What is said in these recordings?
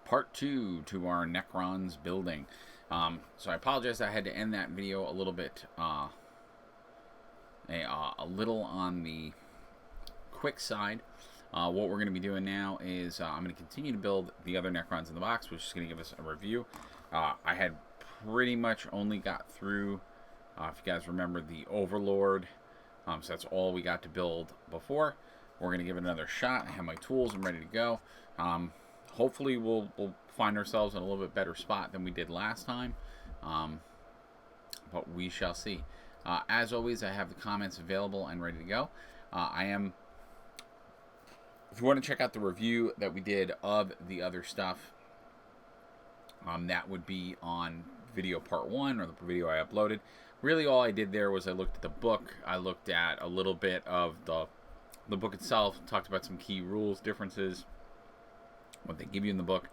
part 2 to our Necrons building. So I apologize I had to end that video a little bit, a little on the quick side. What we're going to be doing now is I'm going to continue to build the other Necrons in the box, which is going to give us a review. I had pretty much only got through, if you guys remember, the Overlord. So that's all we got to build before. We're going to give it another shot. I have my tools. I'm ready to go. Hopefully we'll find ourselves in a little bit better spot than we did last time. But we shall see. As always, I have the comments available and ready to go. If you want to check out the review that we did of the other stuff, that would be on video part 1, or the video I uploaded. Really all I did there was I looked at the book. I looked at a little bit of the book itself, talked about some key rules, differences, what they give you in the book.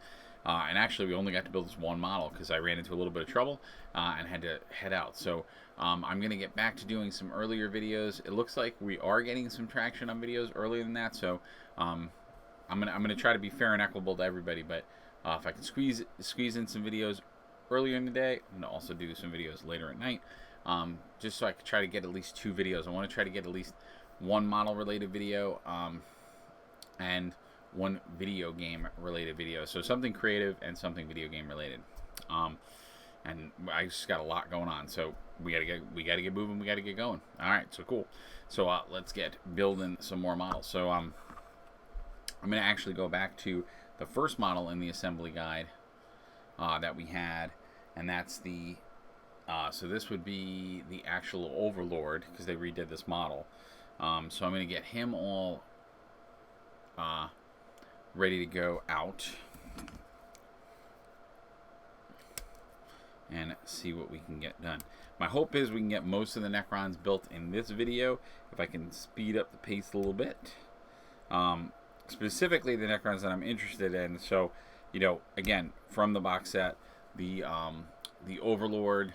And actually we only got to build this one model because I ran into a little bit of trouble and had to head out. So I'm going to get back to doing some earlier videos. It looks like we are getting some traction on videos earlier than that. So I'm gonna try to be fair and equitable to everybody. But if I can squeeze in some videos earlier in the day, I'm going to also do some videos later at night. Just so I can try to get at least 2 videos. I want to try to get at least one model related video and one video game related video. So something creative and something video game related. And I just got a lot going on, so we gotta get moving. We gotta get going. All right, so cool. So let's get building some more models. So I'm gonna actually go back to the first model in the assembly guide that we had, and that's the so this would be the actual Overlord, because they redid this model. So I'm going to get him all ready to go out and see what we can get done. My hope is we can get most of the Necrons built in this video, if I can speed up the pace a little bit. Specifically the Necrons that I'm interested in. So, you know, again, from the box set, the Overlord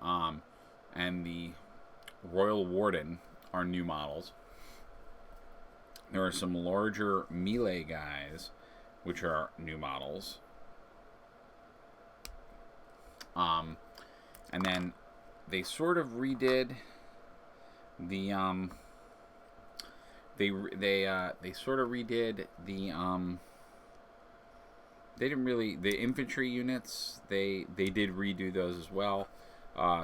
and the Royal Warden are new models. There are some larger melee guys, which are new models. And then they sort of redid the they sort of redid the they didn't really, the infantry units, they did redo those as well.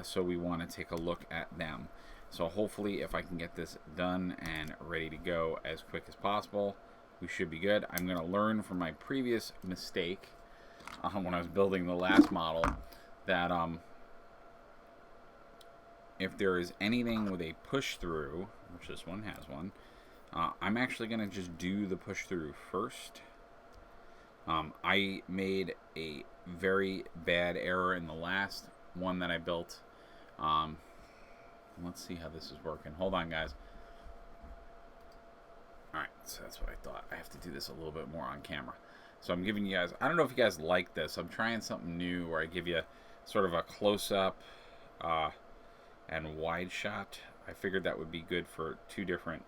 So we want to take a look at them. So hopefully if I can get this done and ready to go as quick as possible, we should be good. I'm going to learn from my previous mistake when I was building the last model, that if there is anything with a push through, which this one has one, I'm actually going to just do the push through first. I made a very bad error in the last one that I built. Let's see how this is working. Hold on, guys. Alright, so that's what I thought. I have to do this a little bit more on camera. So I'm giving you guys, I don't know if you guys like this. I'm trying something new where I give you sort of a close-up and wide shot. I figured that would be good for 2 different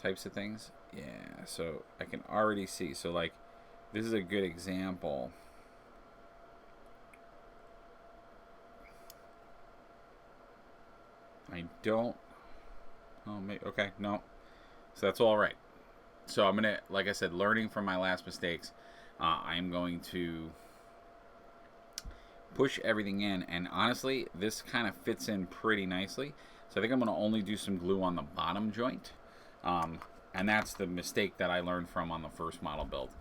types of things. Yeah, so I can already see. So, like, this is a good example. I don't... Oh, okay, no. So that's all right. So I'm going to, like I said, learning from my last mistakes, I'm going to push everything in. And honestly, this kind of fits in pretty nicely. So I think I'm going to only do some glue on the bottom joint. And that's the mistake that I learned from on the first model build.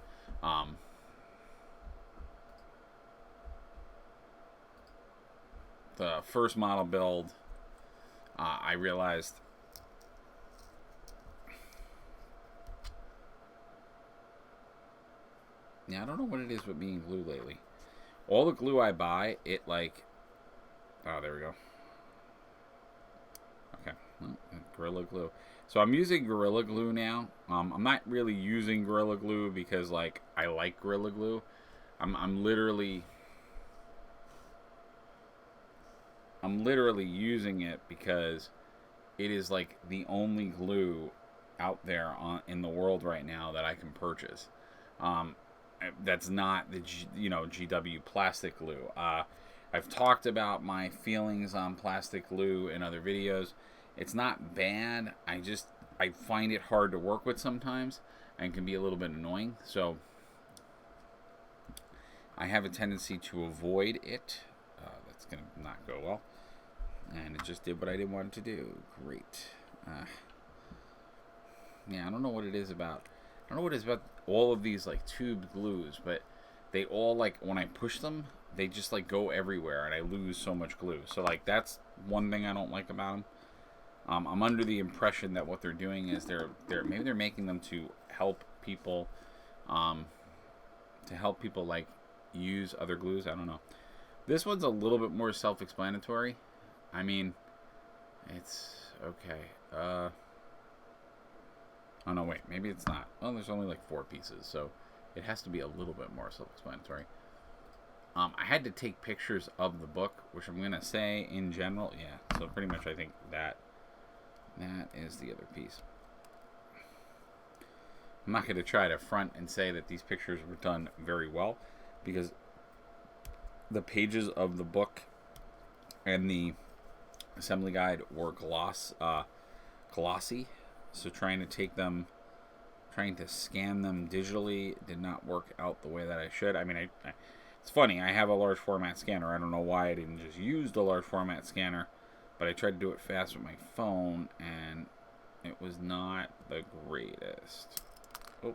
The first model build, I realized I don't know what it is with being glue lately. All the glue I buy, it like, oh, there we go. Okay, well, Gorilla Glue. So I'm using Gorilla Glue now. I'm not really using Gorilla Glue because, like, I like Gorilla Glue. I'm literally using it because it is like the only glue out there in the world right now that I can purchase. that's not the GW plastic glue. I've talked about my feelings on plastic glue in other videos. It's not bad. I find it hard to work with sometimes and can be a little bit annoying. So I have a tendency to avoid it. That's going to not go well. And it just did what I didn't want it to do. Great. Yeah, I don't know what it is about. I don't know what it is about all of these like tube glues, but they all, like, when I push them, they just like go everywhere and I lose so much glue. So like that's one thing I don't like about them. I'm under the impression that what they're doing is maybe they're making them to help people, like use other glues. I don't know. This one's a little bit more self-explanatory. I mean, it's okay. Oh no, wait, maybe it's not. Well, there's only like 4 pieces, so it has to be a little bit more self-explanatory. I had to take pictures of the book, which I'm gonna say in general, yeah. So pretty much, I think that is the other piece. I'm not gonna try to front and say that these pictures were done very well, because the pages of the book and the assembly guide were glossy. So trying to scan them digitally did not work out the way that I should. I mean, it's funny. I have a large format scanner. I don't know why I didn't just use the large format scanner, but I tried to do it fast with my phone, and it was not the greatest. Oh.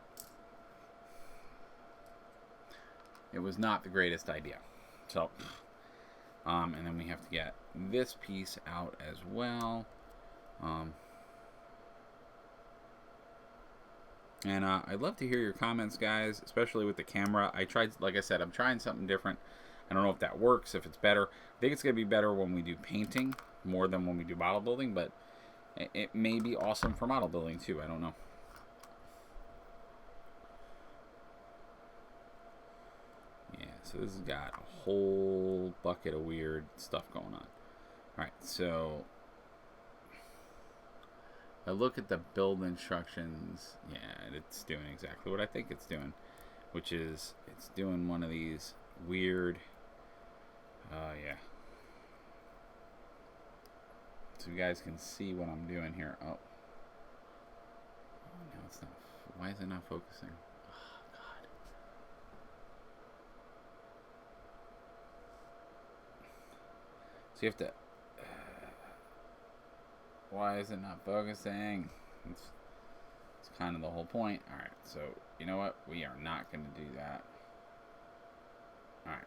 It was not the greatest idea. So, and then we have to get this piece out as well. And I'd love to hear your comments, guys, especially with the camera. Like I said, I'm trying something different. I don't know if that works, if it's better. I think it's going to be better when we do painting more than when we do model building, but it may be awesome for model building too. I don't know. Yeah, so this has got a whole bucket of weird stuff going on. Alright, so I look at the build instructions. Yeah, it's doing exactly what I think it's doing, which is it's doing one of these weird, yeah. So you guys can see what I'm doing here. Oh, no, it's not. Why is it not focusing? Oh, God. So you have to. Why is it not focusing? It's kind of the whole point. Alright, so you know what? We are not going to do that. Alright.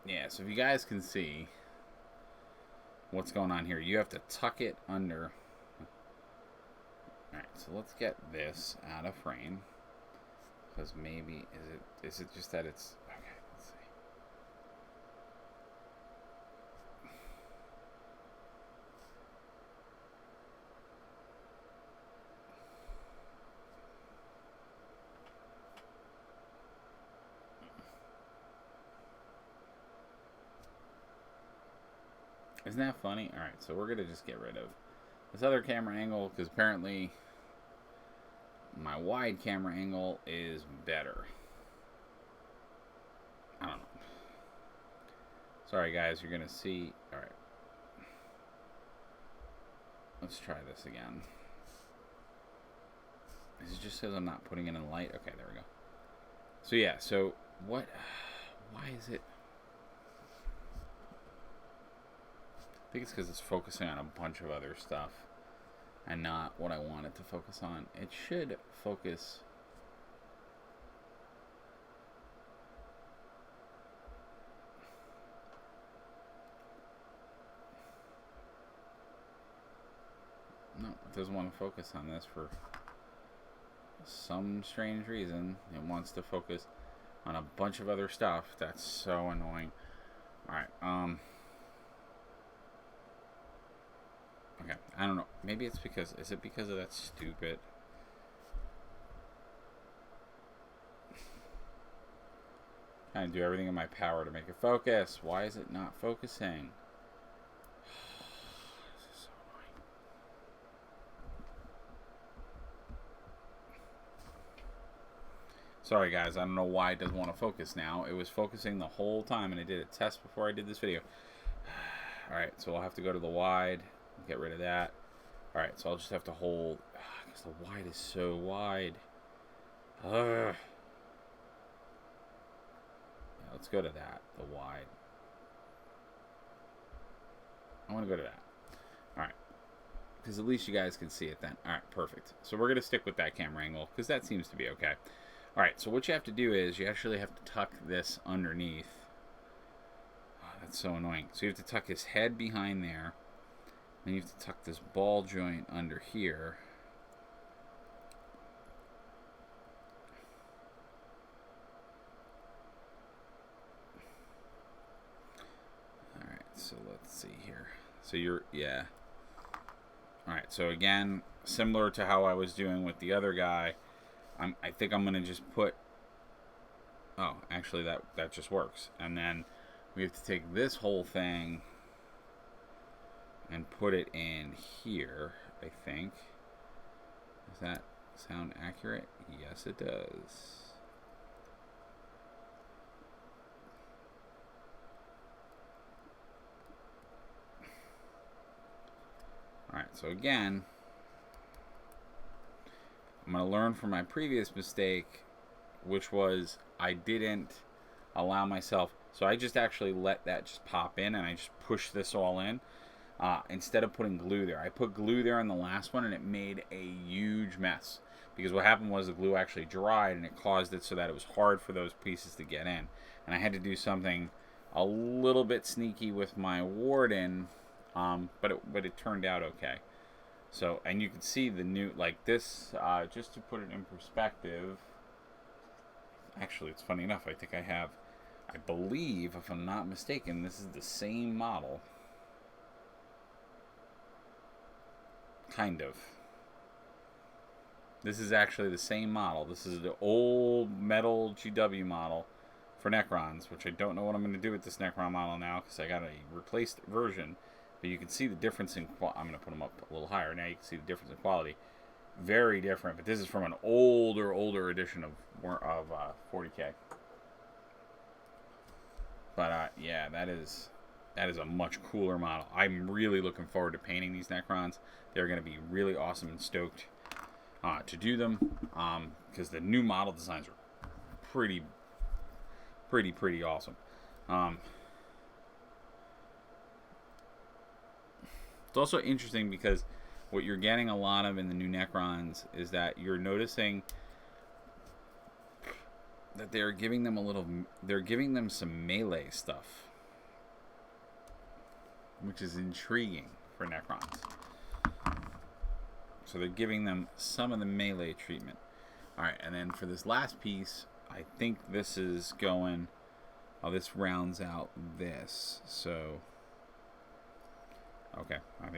Yeah, so if you guys can see what's going on here, you have to tuck it under. Alright, so let's get this out of frame. Because maybe, is it just that it's... Okay, let's see. Isn't that funny? Alright, so we're going to just get rid of this other camera angle, because apparently my wide camera angle is better. I don't know. Sorry guys, you're going to see. Alright. Let's try this again. Is it just because I'm not putting it in light? Okay, there we go. So yeah, so what... Why is it... I think it's because it's focusing on a bunch of other stuff and not what I want it to focus on. It should focus... No, it doesn't want to focus on this for some strange reason. It wants to focus on a bunch of other stuff. That's so annoying. Alright, okay, I don't know. Maybe it's because... Is it because of that stupid... Trying to do everything in my power to make it focus. Why is it not focusing? This is so Sorry guys, I don't know why it doesn't want to focus now. It was focusing the whole time, and I did a test before I did this video. Alright, so I'll have to go to the wide, get rid of that. Alright, so I'll just have to hold, because the wide is so wide. Yeah, let's go to that, the wide. I want to go to that. Alright, because at least you guys can see it then. Alright, perfect. So we're going to stick with that camera angle, because that seems to be okay. Alright, so what you have to do is you actually have to tuck this underneath. Oh, that's so annoying. So you have to tuck his head behind there. Then you have to tuck this ball joint under here. Alright, so let's see here. So yeah. Alright, so again, similar to how I was doing with the other guy, I think I'm going to just put... Oh, actually that just works. And then we have to take this whole thing and put it in here, I think. Does that sound accurate? Yes, it does. Alright, so again, I'm going to learn from my previous mistake, which was I didn't allow myself. So I just actually let that just pop in, and I just pushed this all in instead of putting glue there. I put glue there in the last one, and it made a huge mess. Because what happened was the glue actually dried, and it caused it so that it was hard for those pieces to get in. And I had to do something a little bit sneaky with my Warden, but it turned out okay. So, and you can see the new, like this, just to put it in perspective, actually, it's funny enough, I think I believe, if I'm not mistaken, this is the same model. Kind of. This is actually the same model. This is the old metal GW model for Necrons, which I don't know what I'm going to do with this Necron model now, because I got a replaced version. But you can see the difference in quality. I'm going to put them up a little higher. Now you can see the difference in quality. Very different. But this is from an older edition of 40K. But yeah, that is a much cooler model. I'm really looking forward to painting these Necrons. They're going to be really awesome and stoked to do them, because the new model designs are pretty awesome. It's also interesting because what you're getting a lot of in the new Necrons is that you're noticing that they're giving them some melee stuff, which is intriguing for Necrons. So they're giving them some of the melee treatment. Alright, and then for this last piece, I think this is going... Oh, this rounds out this. So... Okay, I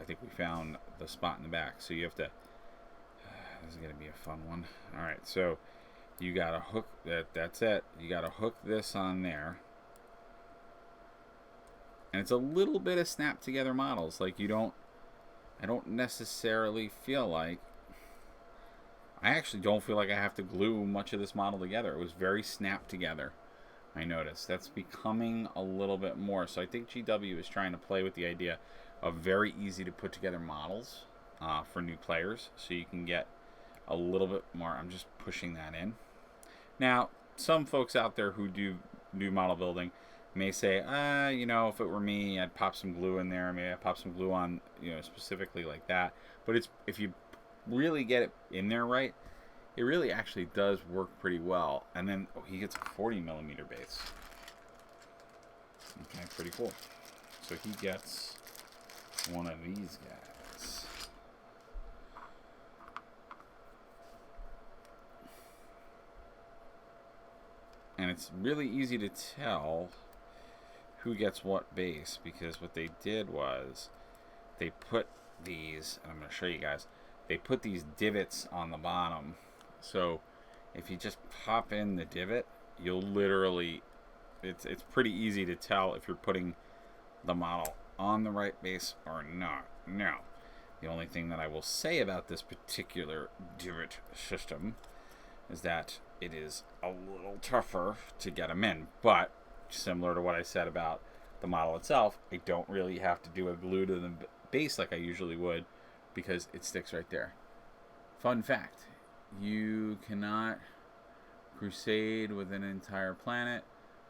think we found the spot in the back. So you have to... this is going to be a fun one. Alright, so you got to hook... That's it. You got to hook this on there. And it's a little bit of snap together models. Like, I don't necessarily feel like... I actually don't feel like I have to glue much of this model together. It was very snapped together, I noticed. That's becoming a little bit more. So I think GW is trying to play with the idea of very easy to put together models for new players. So you can get a little bit more... I'm just pushing that in. Now, some folks out there who do new model building may say, you know, if it were me, I'd pop some glue in there. Maybe I'd pop some glue on, you know, specifically like that. But it's, if you really get it in there right, it really actually does work pretty well. And then, oh, he gets a 40mm base. Okay, pretty cool. So he gets one of these guys. And it's really easy to tell who gets what base, because what they did was they put these, and I'm going to show you guys, they put these divots on the bottom. So if you just pop in the divot, you'll literally, it's pretty easy to tell if you're putting the model on the right base or not. Now, the only thing that I will say about this particular divot system is that it is a little tougher to get them in. But similar to what I said about the model itself, I don't really have to do a glue to the base like I usually would, because it sticks right there. Fun fact, you cannot crusade with an entire planet.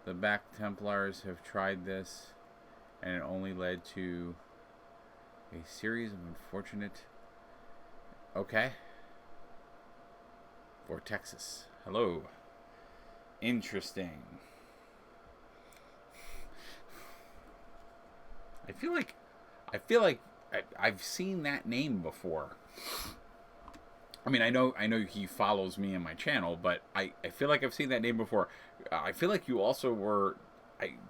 The Black Templars have tried this, and it only led to a series of unfortunate... Okay. Vortexus. Hello. Interesting. I feel like I've seen that name before. I mean, I know he follows me in my channel, but I feel like I've seen that name before. I feel like you also were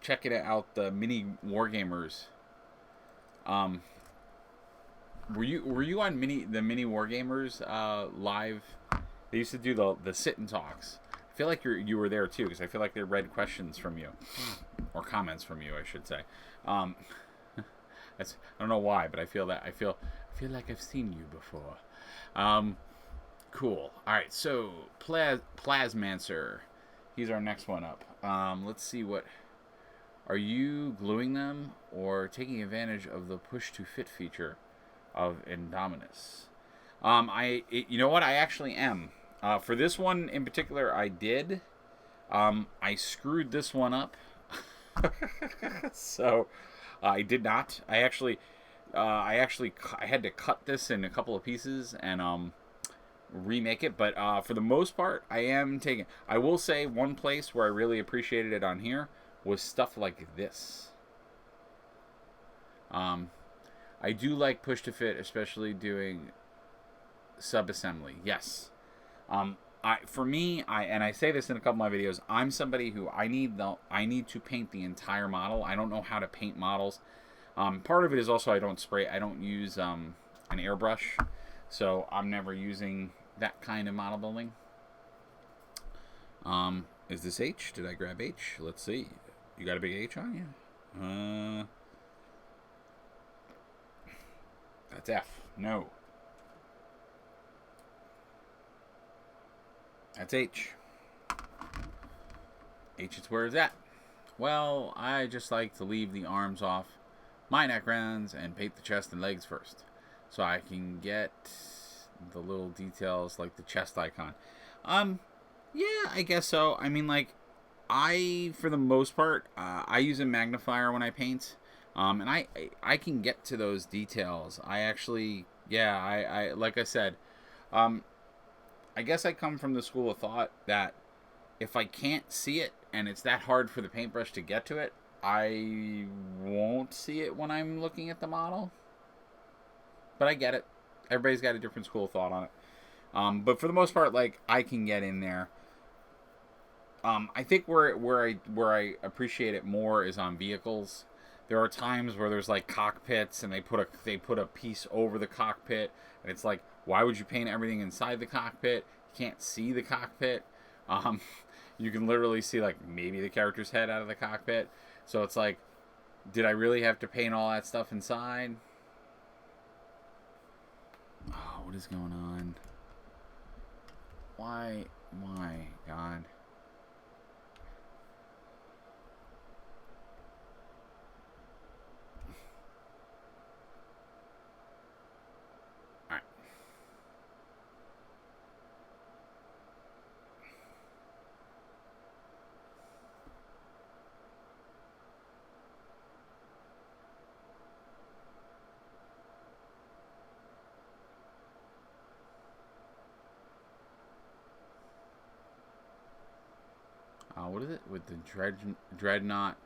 checking out the mini Wargamers. Were you on the mini Wargamers live? They used to do the sit and talks. I feel like you were there too, because I feel like they read questions from you, or comments from you, I should say. I don't know why, but I feel like I've seen you before. Cool. All right, so Plasmancer, he's our next one up. Let's see, what are you gluing them or taking advantage of the push to fit feature of Indominus? You know what? I actually am. For this one in particular, I did. I screwed this one up, so I did not. I had to cut this in a couple of pieces and remake it. But for the most part, I am taking. I will say one place where I really appreciated it on here was stuff like this. I do like push to fit, especially doing sub-assembly. Yes. For me, I say this in a couple of my videos, I'm somebody who I need to paint the entire model. I don't know how to paint models. Part of it is also I don't use an airbrush, so I'm never using that kind of model building. Is this H? Did I grab H? Let's see. You got a big H on you? That's F. No. That's H. H is where it's at. Well, I just like to leave the arms off my necrons and paint the chest and legs first, so I can get the little details like the chest icon. Yeah, I guess so. I mean, like, for the most part, I use a magnifier when I paint, and I can get to those details. I actually, yeah, I like I said, I guess I come from the school of thought that if I can't see it and it's that hard for the paintbrush to get to it, I won't see it when I'm looking at the model. But I get it. Everybody's got a different school of thought on it. But for the most part, like, I can get in there. I think where I appreciate it more is on vehicles. There are times where there's like cockpits and they put a piece over the cockpit, and it's like, why would you paint everything inside the cockpit? You can't see the cockpit. You can literally see like maybe the character's head out of the cockpit. So it's like, did I really have to paint all that stuff inside? Oh, what is going on? Why, God? What is it with the dreadnought?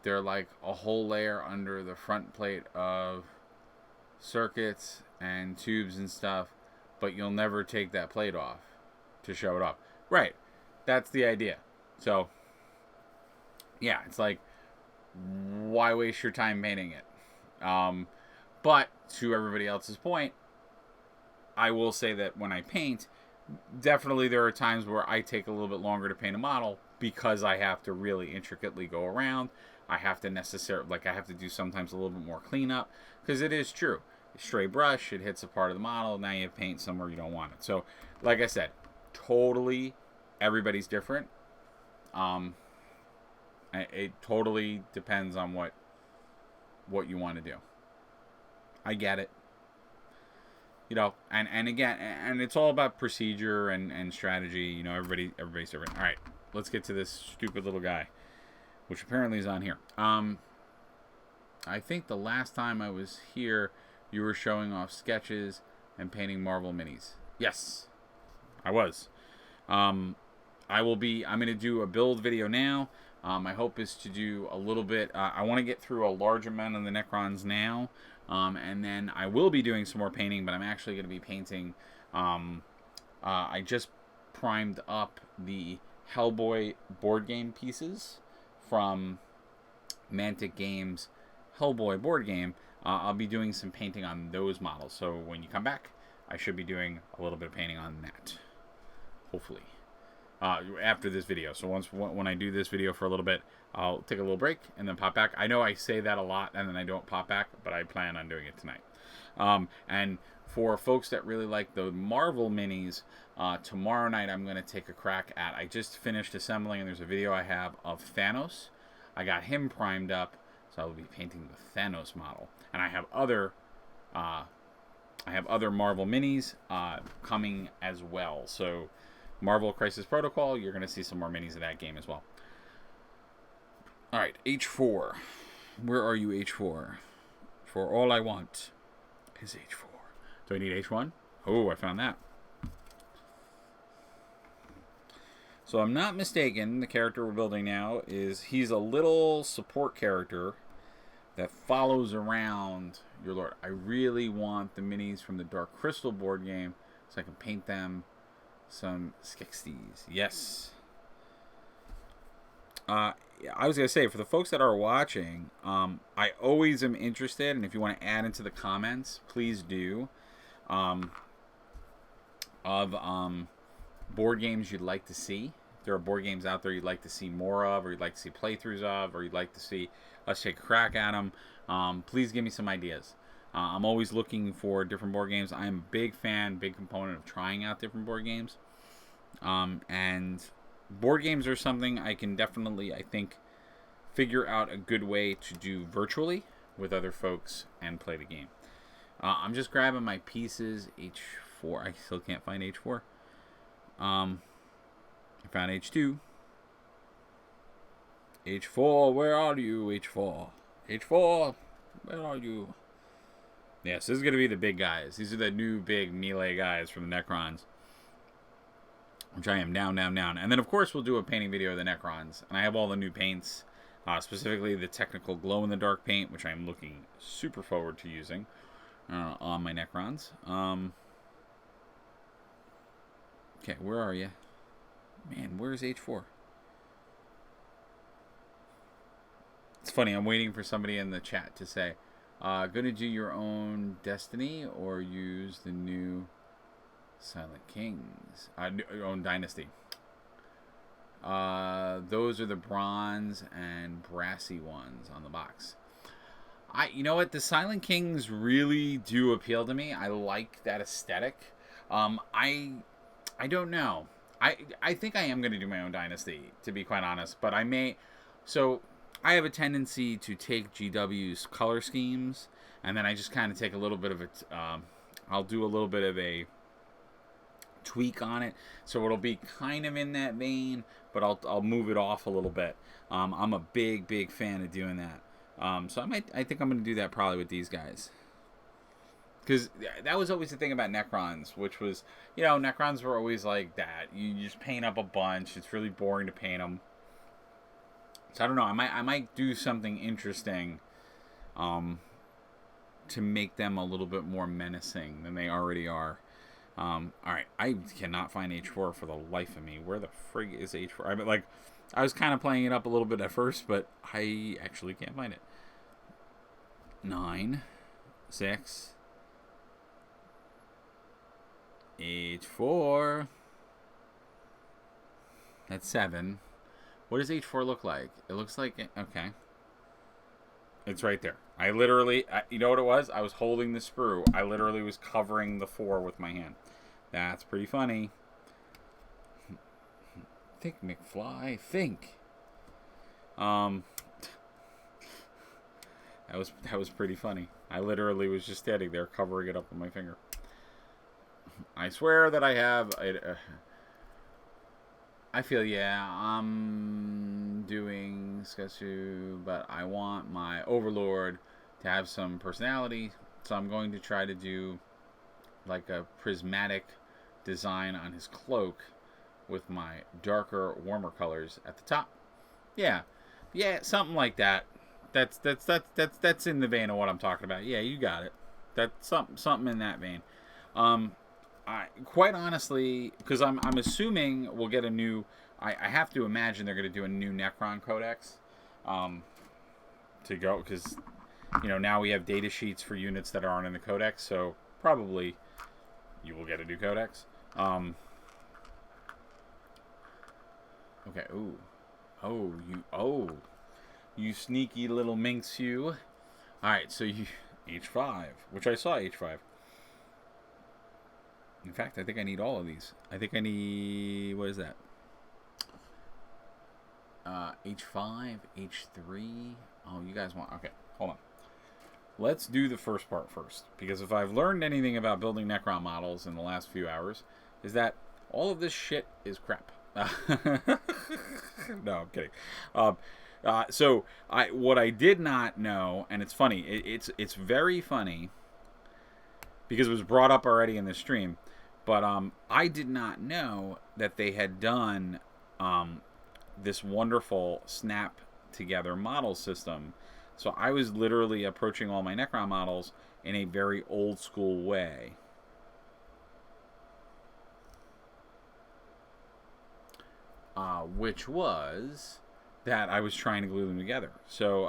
They're like a whole layer under the front plate of circuits and tubes and stuff, but you'll never take that plate off to show it off. Right, that's the idea. So yeah, it's like, why waste your time painting it? But to everybody else's point, I will say that when I paint, definitely there are times where I take a little bit longer to paint a model because I have to really intricately go around. I have to I have to do sometimes a little bit more cleanup, because it is true. Stray brush, it hits a part of the model, now you paint somewhere you don't want it. So, like I said, totally, everybody's different. It totally depends on what you want to do. I get it. You know, and again, and it's all about procedure and strategy. You know, everybody's different. All right, let's get to this stupid little guy, which apparently is on here. I think the last time I was here, you were showing off sketches and painting Marvel minis. Yes, I was. I'm going to do a build video now. My hope is to do a little bit. I want to get through a large amount of the Necrons now. And then I will be doing some more painting, but I'm actually going to be painting. I just primed up the Hellboy board game pieces from Mantic Games Hellboy board game. I'll be doing some painting on those models. So when you come back, I should be doing a little bit of painting on that. Hopefully. After this video. So when I do this video for a little bit, I'll take a little break and then pop back. I know I say that a lot and then I don't pop back, but I plan on doing it tonight. And for folks that really like the Marvel minis, tomorrow night I'm going to take a crack at, I just finished assembling, and there's a video I have of Thanos. I got him primed up, so I'll be painting the Thanos model. And I have other Marvel minis coming as well. So Marvel Crisis Protocol, you're going to see some more minis of that game as well. Alright, H4. Where are you, H4? For all I want is H4. Do I need H1? Oh, I found that. So I'm not mistaken, the character we're building now he's a little support character that follows around your lord. I really want the minis from the Dark Crystal board game so I can paint them some Skeksis. Yes. I was going to say, for the folks that are watching, I always am interested, and if you want to add into the comments, please do, of board games you'd like to see. If there are board games out there you'd like to see more of, or you'd like to see playthroughs of, or you'd like to see us take a crack at them, please give me some ideas. I'm always looking for different board games. I'm a big fan, big component of trying out different board games. And board games are something I can definitely, I think, figure out a good way to do virtually with other folks and play the game. I'm just grabbing my pieces. H4. I still can't find H4. I found H2. H4, where are you, H4? H4, where are you? Yes, this is going to be the big guys. These are the new big melee guys from the Necrons. Which I am down. And then, of course, we'll do a painting video of the Necrons. And I have all the new paints. Specifically, the technical glow-in-the-dark paint, which I'm looking super forward to using on my Necrons. Okay, where are you? Man, where's H4? It's funny, I'm waiting for somebody in the chat to say, gonna do your own Destiny or use the new Silent Kings? Your own Dynasty. Those are the bronze and brassy ones on the box. You know what? The Silent Kings really do appeal to me. I like that aesthetic. I don't know. I think I am going to do my own Dynasty, to be quite honest. But I may... So, I have a tendency to take GW's color schemes, and then I just kind of take a little bit of it... I'll do a little bit of a tweak on it, so it'll be kind of in that vein, but I'll move it off a little bit. I'm a big fan of doing that. So I think I'm going to do that probably with these guys. Because that was always the thing about Necrons, which was, you know, Necrons were always like that. You just paint up a bunch. It's really boring to paint them. So I don't know. I might do something interesting to make them a little bit more menacing than they already are. Alright, I cannot find H4 for the life of me. Where the frig is H4? I mean, like, I was kind of playing it up a little bit at first, but I actually can't find it. 9, 6, H4. That's 7. What does H4 look like? It looks like... Okay. It's right there. I literally... you know what it was? I was holding the sprue. I literally was covering the 4 with my hand. That's pretty funny. Think, McFly. Think. That was pretty funny. I literally was just standing there covering it up with my finger. I swear that I have. I feel, yeah, I'm doing Sketsu, but I want my Overlord to have some personality, so I'm going to try to do like a prismatic design on his cloak with my darker, warmer colors at the top. Yeah, something like that. That's in the vein of what I'm talking about. Yeah, you got it. That's something in that vein. Quite honestly, because I'm assuming we'll get a new. I have to imagine they're going to do a new Necron Codex, to go, because now we have data sheets for units that aren't in the Codex, so probably you will get a new Codex. Okay. You sneaky little minx, you. All right, so you H5, which I saw H5. In fact, I think I need all of these. I think I need, what is that? H5, H3. Oh, you guys want, okay, hold on. Let's do the first part first, because if I've learned anything about building Necron models in the last few hours, is that all of this shit is crap. No, I'm kidding. So what I did not know, and it's funny, it's very funny, because it was brought up already in the stream, but I did not know that they had done this wonderful snap together model system. So I was literally approaching all my Necron models in a very old school way. Which was that I was trying to glue them together. So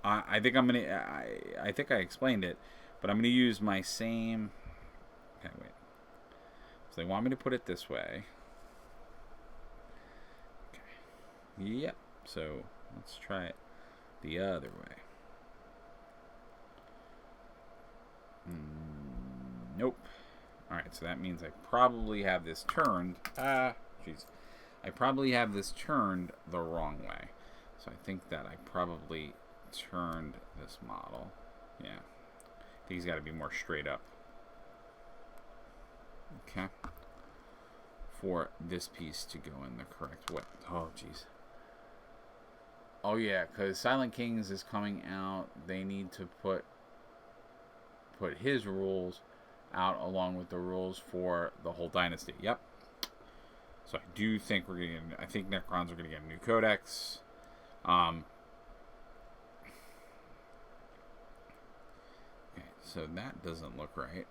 I think I'm gonna. I think I explained it, but I'm gonna use my same. Okay, wait. So they want me to put it this way. Okay. Yep. So let's try it the other way. Nope. All right. So that means I probably have this turned. Jeez. I probably have this turned the wrong way. So I think that I probably turned this model. Yeah. I think he's got to be more straight up. Okay. For this piece to go in the correct way. Oh, jeez. Oh, yeah, because Silent Kings is coming out. They need to put his rules out along with the rules for the whole dynasty. Yep. So I do think we're getting. I think Necrons are going to get a new codex. Okay, so that doesn't look right.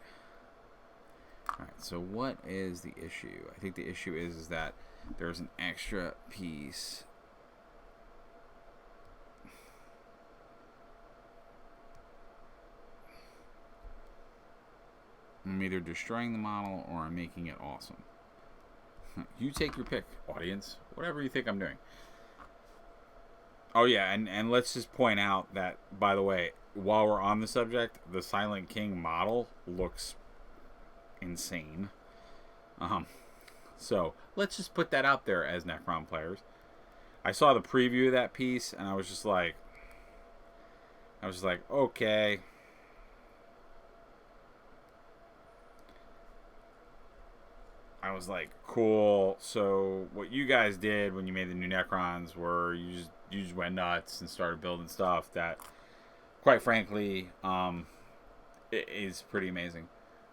All right. So what is the issue? I think the issue is that there's an extra piece. I'm either destroying the model or I'm making it awesome. You take your pick, audience. Whatever you think I'm doing. Oh, yeah, and let's just point out that, by the way, while we're on the subject, the Silent King model looks insane. So, let's just put that out there as Necron players. I saw the preview of that piece, and I was just like, okay. I was like, cool. So what you guys did when you made the new Necrons were you just went nuts and started building stuff that, quite frankly, is pretty amazing.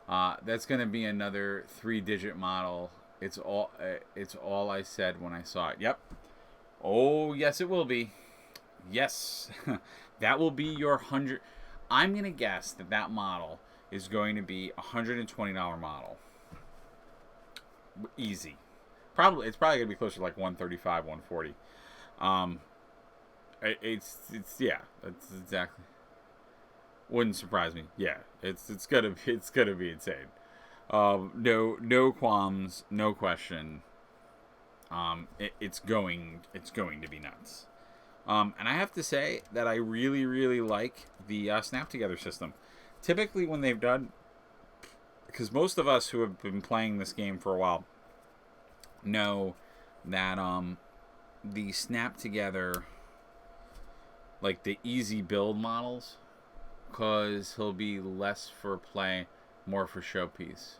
That's gonna be another 3-digit model. It's all I said when I saw it. Yep. Oh yes, it will be. Yes, that will be your 100. I'm gonna guess that model is going to be $120 model. Easy. It's probably gonna be closer to like 135, 140. It's yeah. That's exactly. Wouldn't surprise me. Yeah, it's gonna be insane. No qualms, no question. It's going to be nuts. And I have to say that I really, really like the Snap Together system. Typically, when they've done, because most of us who have been playing this game for a while know that the snap together, like the easy build models, because he'll be less for play, more for showpiece.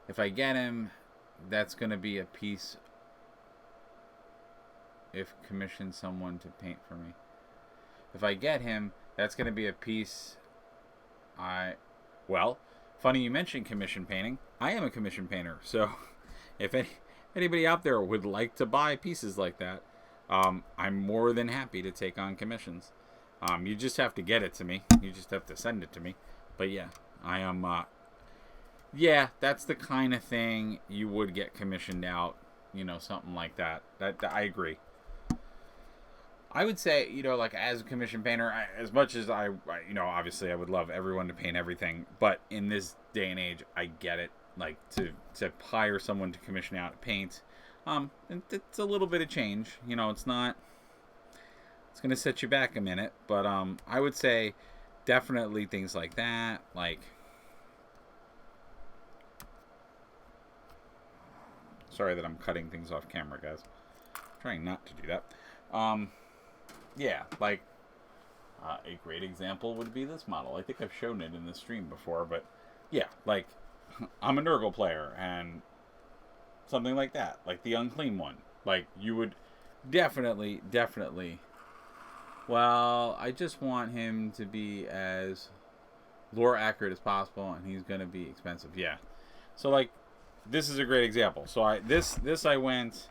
If I get him, that's going to be a piece. If commission someone to paint for me, if I get him, that's going to be a piece. Well, funny you mentioned commission painting. I am a commission painter, so if anybody out there would like to buy pieces like that, I'm more than happy to take on commissions. You just have to get it to me. You just have to send it to me. But yeah, I am. Yeah, that's the kind of thing you would get commissioned out. Something like that. That I agree. I would say, like as a commission painter, as much as I obviously I would love everyone to paint everything, but in this day and age, I get it. Like to hire someone to commission out paint, it's a little bit of change. It's not. It's gonna set you back a minute, but I would say definitely things like that. Like, sorry that I'm cutting things off camera, guys. I'm trying not to do that. Yeah, like a great example would be this model. I think I've shown it in the stream before, but yeah, like I'm a Nurgle player and something like that, like the unclean one. Like you would definitely. Well, I just want him to be as lore accurate as possible, and he's going to be expensive. Yeah, so like this is a great example. So I went,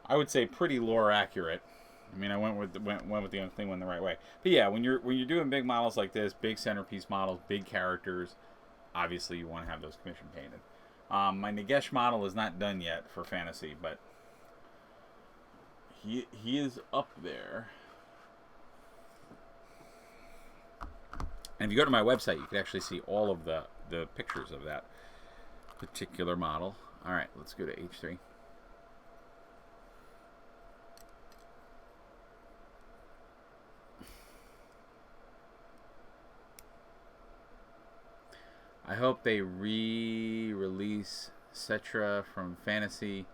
I would say pretty lore accurate. I mean, I went with the unclean one the right way. But yeah, when you're doing big models like this, big centerpiece models, big characters, obviously you want to have those commission painted. My Nagesh model is not done yet for fantasy, but he is up there. And if you go to my website, you can actually see all of the pictures of that particular model. All right, let's go to H3. I hope they re-release Cetra from Fantasy.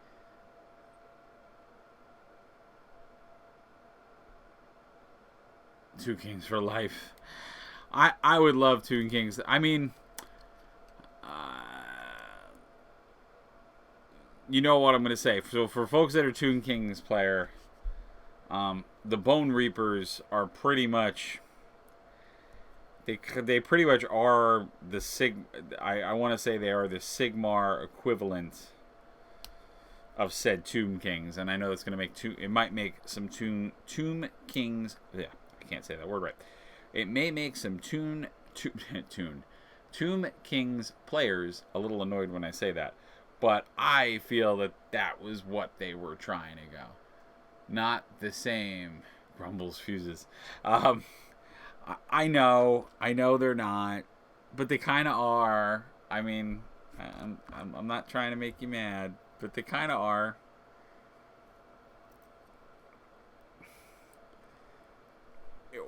Two Kings for life. I would love Two Kings. I mean, you know what I'm going to say. So for folks that are Two Kings player, the Bone Reapers are pretty much... They pretty much are the I want to say they are the Sigmar equivalent of said Tomb Kings, and I know it's going to make it might make some Tomb Kings. Yeah, I can't say that word right. It may make some Tomb Kings players a little annoyed when I say that, but I feel that was what they were trying to go. Not the same grumbles fuses. I know they're not, but they kind of are. I mean, I'm not trying to make you mad, but they kind of are.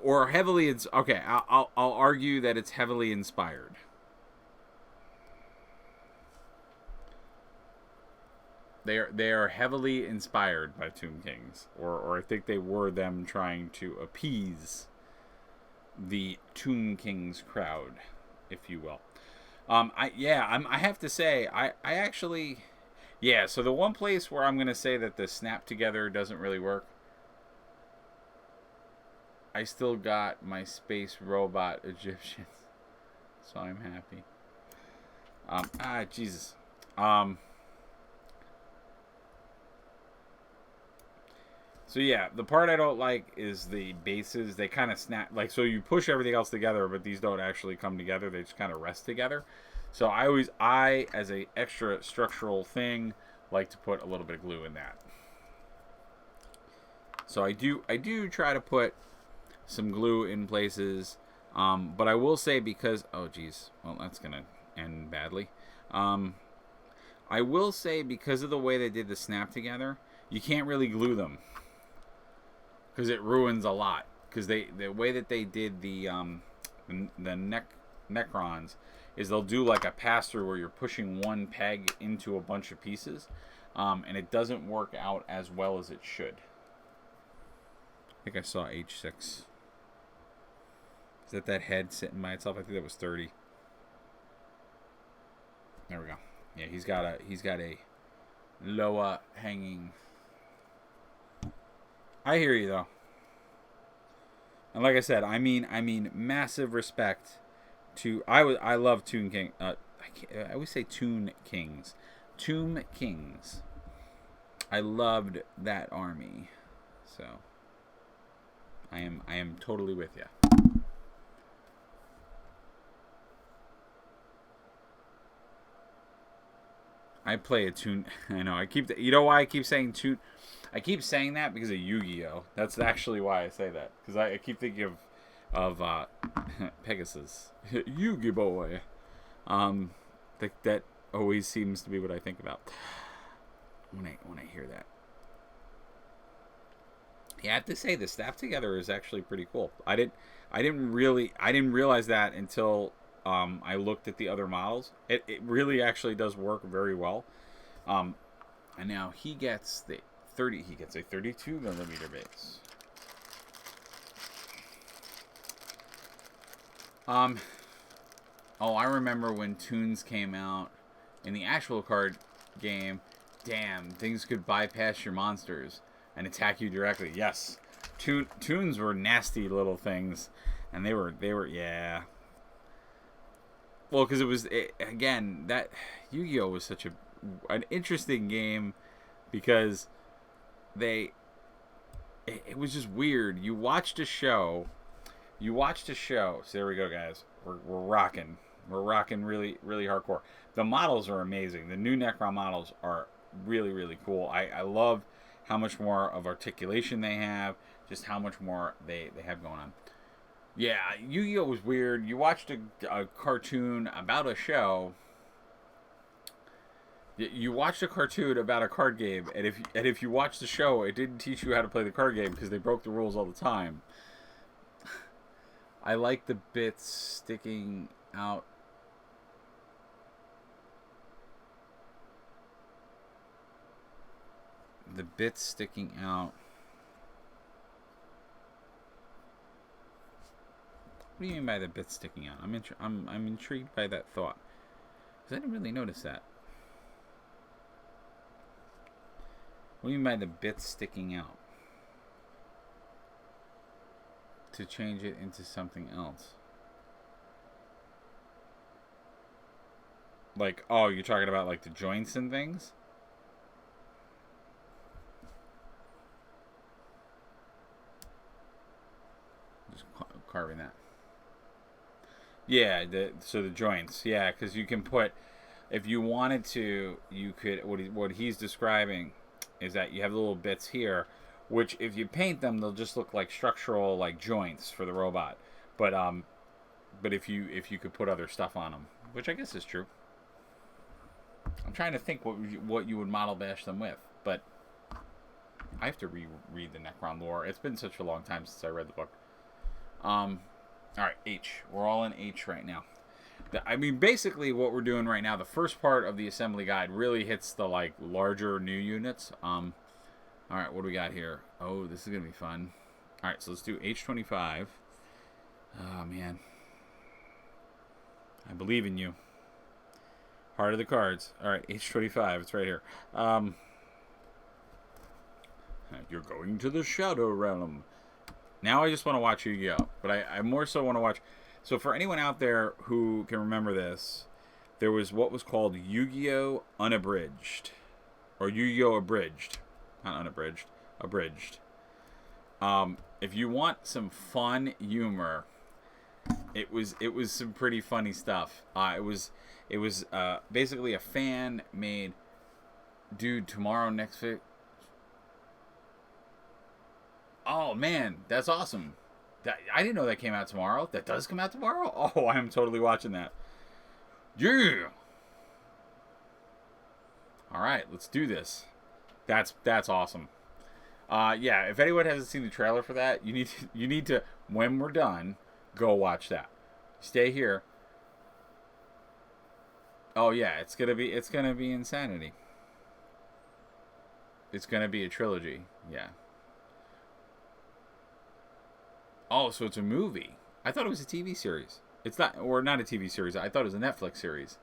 Or heavily, okay. I'll argue that it's heavily inspired. They are heavily inspired by Tomb Kings, or I think they were them trying to appease the Tomb Kings crowd, if you will. I have to say, I actually, yeah. So the one place where I'm gonna say that the snap together doesn't really work, I still got my space robot Egyptians, so I'm happy. Jesus. So yeah, the part I don't like is the bases. They kind of snap, like, so you push everything else together, but these don't actually come together. They just kind of rest together. So I as a extra structural thing, like to put a little bit of glue in that. So I do try to put some glue in places, but I will say, because, oh geez, well, that's gonna end badly. I will say, because of the way they did the snap together, you can't really glue them, because it ruins a lot. Because the way that they did the necrons is they'll do like a pass through where you're pushing one peg into a bunch of pieces. and it doesn't work out as well as it should. I think I saw H6. Is that head sitting by itself? I think that was 30. There we go. Yeah, he's got a lower hanging. I hear you though. And like I said, I mean massive respect to I love Toon King. I always say Toon Kings. Tomb Kings. I loved that army. So I am totally with you. I play a Toon. I know. You know why I keep saying Toon? I keep saying that because of Yu-Gi-Oh. That's actually why I say that. Because I keep thinking of Pegasus, Yu-Gi Boy. That always seems to be what I think about when I hear that. Yeah, I have to say the staff together is actually pretty cool. I didn't realize that until I looked at the other models. It really actually does work very well. And now he gets a 32 millimeter base. Oh, I remember when Toons came out in the actual card game. Damn, things could bypass your monsters and attack you directly. Yes, Toons were nasty little things, and they were yeah. Well, because again, that Yu-Gi-Oh was such an interesting game because it was just weird. You watched a show. So there we go, guys. We're rocking. We're rocking really, really hardcore. The models are amazing. The new Necron models are really, really cool. I love how much more of articulation they have. Just how much more they have going on. Yeah, Yu-Gi-Oh was weird. You watched a cartoon about a show. You watched a cartoon about a card game, and if you watched the show, it didn't teach you how to play the card game because they broke the rules all the time. I like the bits sticking out. The bits sticking out. What do you mean by the bits sticking out? I'm intrigued by that thought because I didn't really notice that. What do you mean by the bits sticking out? To change it into something else. Like, oh, you're talking about like the joints and things? Just carving that. Yeah, so the joints. Yeah, because you can put, if you wanted to, you could, what he's describing is that you have little bits here, which if you paint them, they'll just look like structural like joints for the robot. But if you could put other stuff on them, which I guess is true. I'm trying to think what you would model bash them with, but I have to reread the Necron lore. It's been such a long time since I read the book. All right, H. We're all in H right now. I mean, basically what we're doing right now, the first part of the assembly guide really hits the like larger new units. All right, what do we got here? Oh, this is going to be fun. All right, so let's do H25. Oh, man. I believe in you. Heart of the cards. All right, H25. It's right here. You're going to the Shadow Realm. Now I just want to watch Yu-Gi-Oh! But I more so want to watch... So for anyone out there who can remember this, there was what was called Yu-Gi-Oh! Unabridged. Or Yu-Gi-Oh! Abridged. Not unabridged. Abridged. If you want some fun humor, it was some pretty funny stuff. It was basically a fan made, dude, tomorrow next week. Oh man, that's awesome. I didn't know that came out tomorrow. That does come out tomorrow? Oh, I'm totally watching that. Yeah. All right, let's do this. That's awesome. Yeah, if anyone hasn't seen the trailer for that, you need to when we're done, go watch that. Stay here. Oh yeah, it's gonna be insanity. It's gonna be a trilogy. Yeah. Oh, so it's a movie. I thought it was a TV series. It's not, or not a TV series. I thought it was a Netflix series.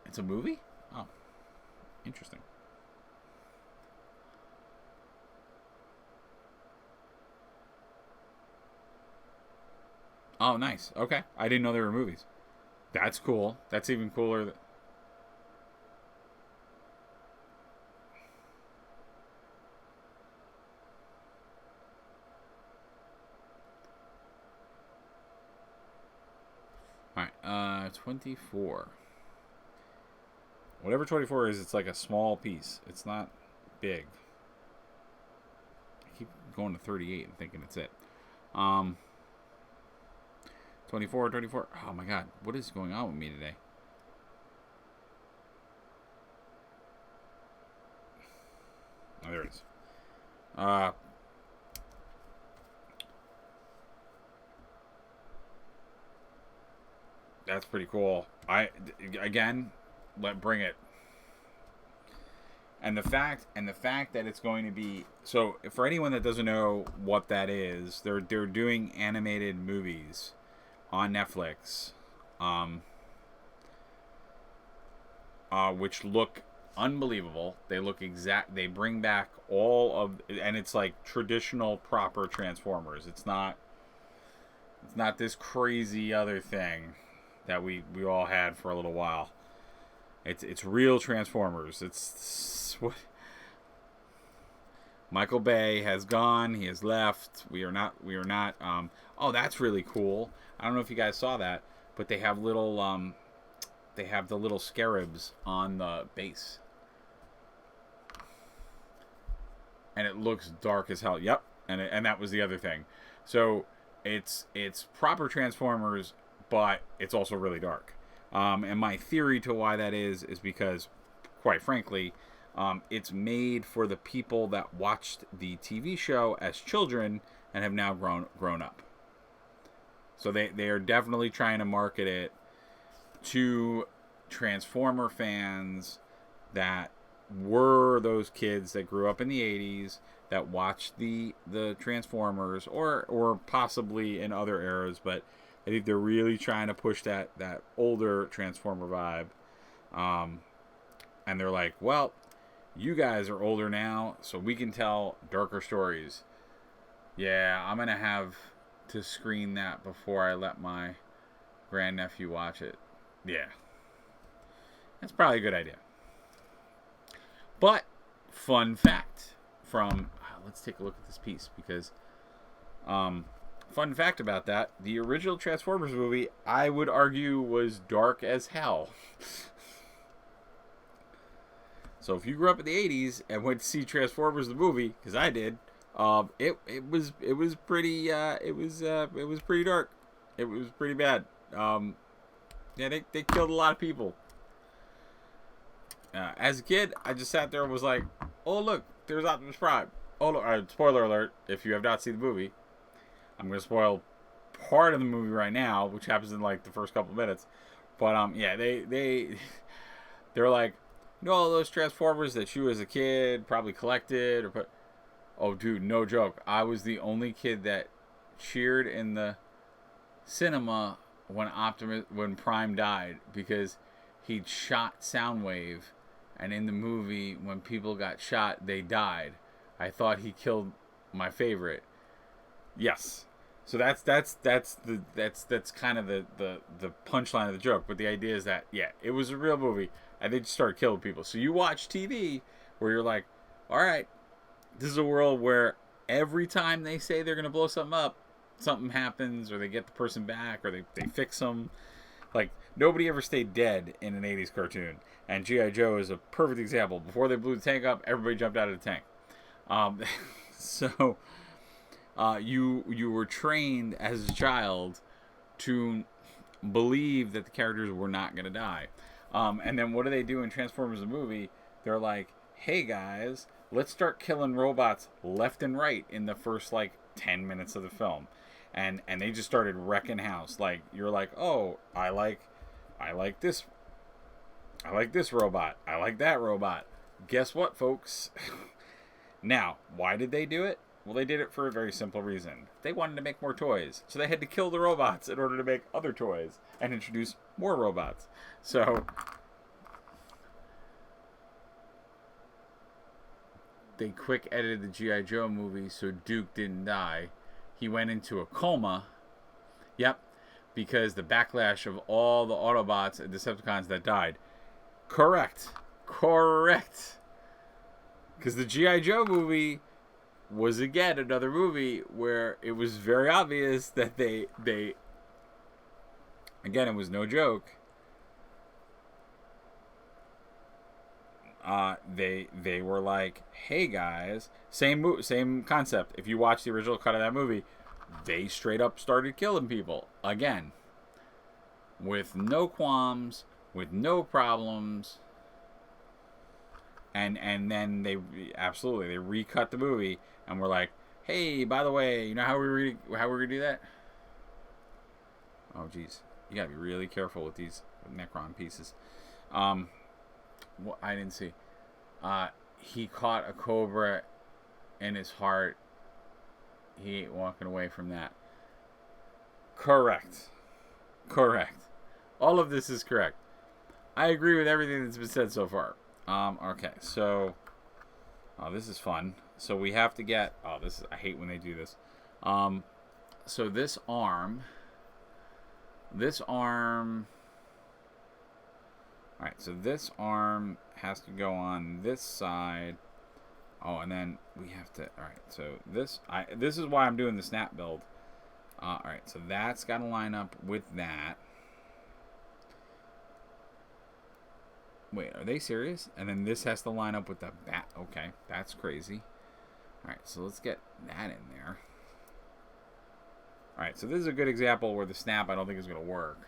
It's a movie? Oh, interesting. Oh, nice. Okay. I didn't know there were movies. That's cool. That's even cooler. Alright, 24. Whatever 24 is, it's like a small piece. It's not big. I keep going to 38 and thinking it's it. 24, 24. Oh my god, what is going on with me today? Oh, there it is. That's pretty cool. Again, bring it. And the fact that it's going to be, so for anyone that doesn't know what that is, they're doing animated movies on Netflix, which look unbelievable. They look exact. They bring back all of, and it's like traditional proper Transformers. It's not this crazy other thing that we all had for a little while. It's real Transformers. It's what Michael Bay has gone. He has left. We are not. Oh, that's really cool. I don't know if you guys saw that, but they have little they have the little scarabs on the base, and it looks dark as hell. Yep, and that was the other thing. So it's proper Transformers, but it's also really dark. And my theory to why that is because, quite frankly, it's made for the people that watched the TV show as children and have now grown up. So they are definitely trying to market it to Transformer fans that were those kids that grew up in the 80s that watched the Transformers or possibly in other eras, but I think they're really trying to push that older Transformer vibe. And they're like, well, you guys are older now, so we can tell darker stories. Yeah, I'm going to have to screen that before I let my grandnephew watch it. Yeah. That's probably a good idea. But, fun fact from... let's take a look at this piece, because... fun fact about that, the original Transformers movie, I would argue, was dark as hell. So if you grew up in the 80s and went to see Transformers the movie, because I did, it was pretty dark. It was pretty bad. Yeah, they killed a lot of people. As a kid, I just sat there and was like, oh look, there's Optimus Prime. Oh look, spoiler alert, if you have not seen the movie. I'm going to spoil part of the movie right now, which happens in like the first couple of minutes. But yeah, they're like, you know, all those Transformers that you as a kid probably collected or put. Oh, dude, no joke. I was the only kid that cheered in the cinema when Prime died, because he'd shot Soundwave, and in the movie when people got shot, they died. I thought he killed my favorite. Yes. So that's kind of the punchline of the joke. But the idea is that, yeah, it was a real movie, and they just started killing people. So you watch TV where you're like, all right, this is a world where every time they say they're going to blow something up, something happens, or they get the person back, or they fix them. Like, nobody ever stayed dead in an 80s cartoon. And G.I. Joe is a perfect example. Before they blew the tank up, everybody jumped out of the tank. So... you were trained as a child to believe that the characters were not going to die. And then what do they do in Transformers the movie? They're like, hey guys, let's start killing robots left and right in the first like 10 minutes of the film. And they just started wrecking house. Like, you're like, oh, I like this robot. I like that robot. guess what, folks? Now, why did they do it? Well, they did it for a very simple reason. They wanted to make more toys. So they had to kill the robots in order to make other toys and introduce more robots. So they quick edited the G.I. Joe movie so Duke didn't die. He went into a coma. Yep. Because the backlash of all the Autobots and Decepticons that died. Correct. Because the G.I. Joe movie was, again, another movie where it was very obvious that they again, it was no joke. They were like, hey guys, same concept. If you watch the original cut of that movie, they straight up started killing people again, with no qualms, with no problems, and then they recut the movie and were like, hey, by the way, you know how we're gonna do that? Oh geez, you gotta be really careful with these Necron pieces. Well, I didn't see. He caught a cobra in his heart. He ain't walking away from that. Correct. All of this is correct. I agree with everything that's been said so far. Okay, so this is fun. So we have to get. I hate when they do this. So this arm. Alright, so this arm has to go on this side. Oh, and then we have to... Alright, so this is why I'm doing the snap build. Alright, so that's got to line up with that. Wait, are they serious? And then this has to line up with the bat. Okay, that's crazy. Alright, so let's get that in there. Alright, so this is a good example where the snap I don't think is going to work.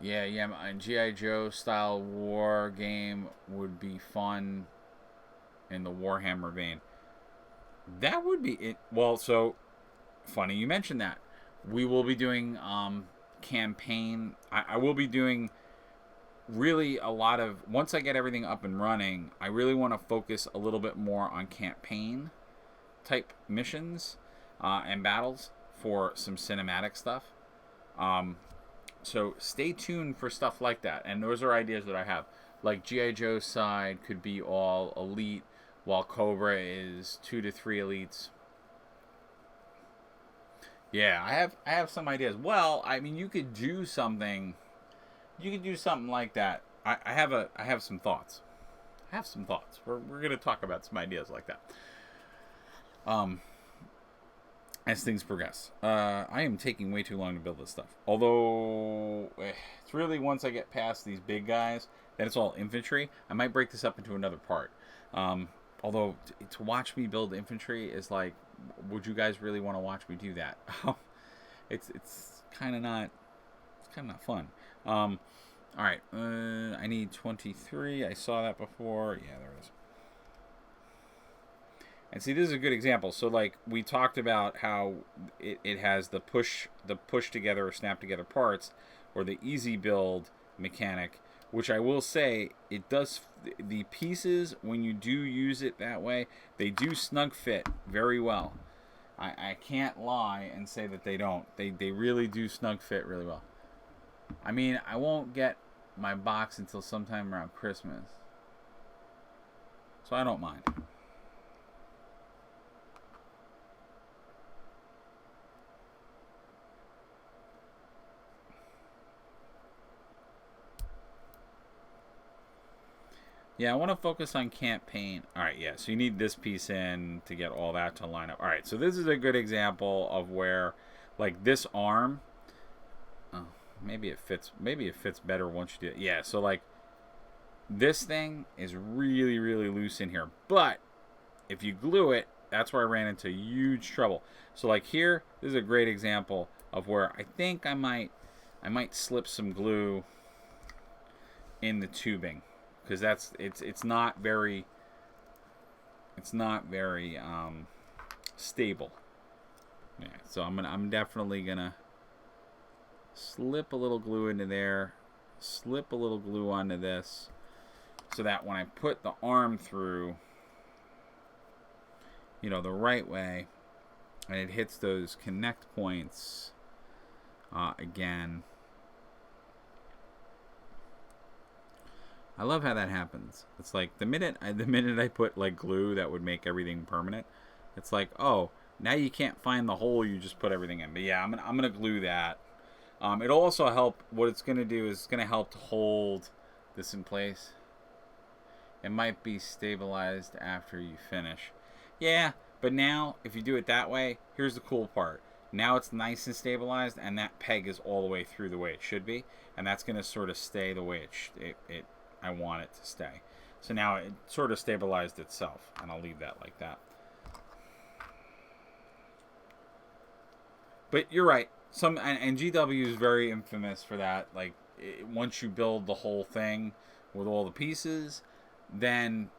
Yeah, a G.I. Joe style war game would be fun in the Warhammer vein. That would be it. Well, so funny you mentioned that. We will be doing campaign. I will be doing really a lot of, once I get everything up and running, I really want to focus a little bit more on campaign type missions and battles for some cinematic stuff. So stay tuned for stuff like that. And those are ideas that I have. Like G.I. Joe's side could be all elite, while Cobra is 2 to 3 elites. Yeah, I have some ideas. Well, I mean, you could do something like that. I have some thoughts. We're gonna talk about some ideas like that. As things progress. I am taking way too long to build this stuff. Although, it's really once I get past these big guys, then it's all infantry. I might break this up into another part. Although, to watch me build infantry is like, would you guys really want to watch me do that? It's kind of not fun. Alright, I need 23. I saw that before. Yeah, there it is. And see, this is a good example. So, like, we talked about how it has the push together or snap together parts, or the easy build mechanic, which I will say, it does, the pieces, when you do use it that way, they do snug fit very well. I can't lie and say that they don't. They really do snug fit really well. I mean, I won't get my box until sometime around Christmas. So I don't mind. Yeah, I want to focus on campaign. Alright, yeah, so you need this piece in to get all that to line up. Alright, so this is a good example of where, like, this arm... Oh, maybe it fits better once you do it. Yeah, so, like, this thing is really, really loose in here. But, if you glue it, that's where I ran into huge trouble. So, like, here, this is a great example of where I think I might slip some glue in the tubing. Because it's not very stable. Yeah, so I'm definitely gonna slip a little glue into there, slip a little glue onto this, so that when I put the arm through, you know, the right way, and it hits those connect points again. I love how that happens. It's like the minute I put like glue that would make everything permanent, it's like, oh, now you can't find the hole you just put everything in. But yeah, I'm gonna glue that. It'll also help. What it's gonna do is it's gonna help to hold this in place. It might be stabilized after you finish. Yeah, but now if you do it that way, here's the cool part. Now it's nice and stabilized, and that peg is all the way through the way it should be, and that's gonna sort of stay the way it I want it to stay. So now it sort of stabilized itself, and I'll leave that like that. But you're right. And GW is very infamous for that. Like once you build the whole thing with all the pieces, then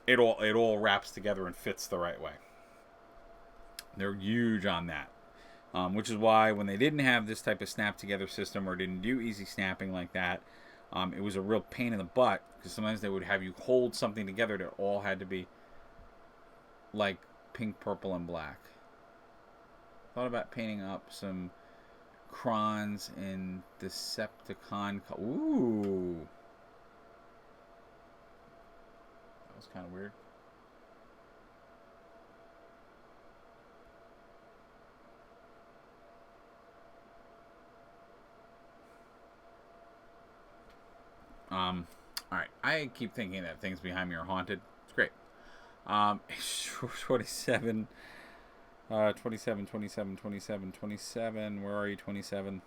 it all wraps together and fits the right way. They're huge on that, which is why when they didn't have this type of snap together system or didn't do easy snapping like that, it was a real pain in the butt because sometimes they would have you hold something together that all had to be like pink, purple, and black. Thought about painting up some crons in Decepticon. Ooh. That was kind of weird. Alright. I keep thinking that things behind me are haunted. It's great. 27. 27. Where are you, 27?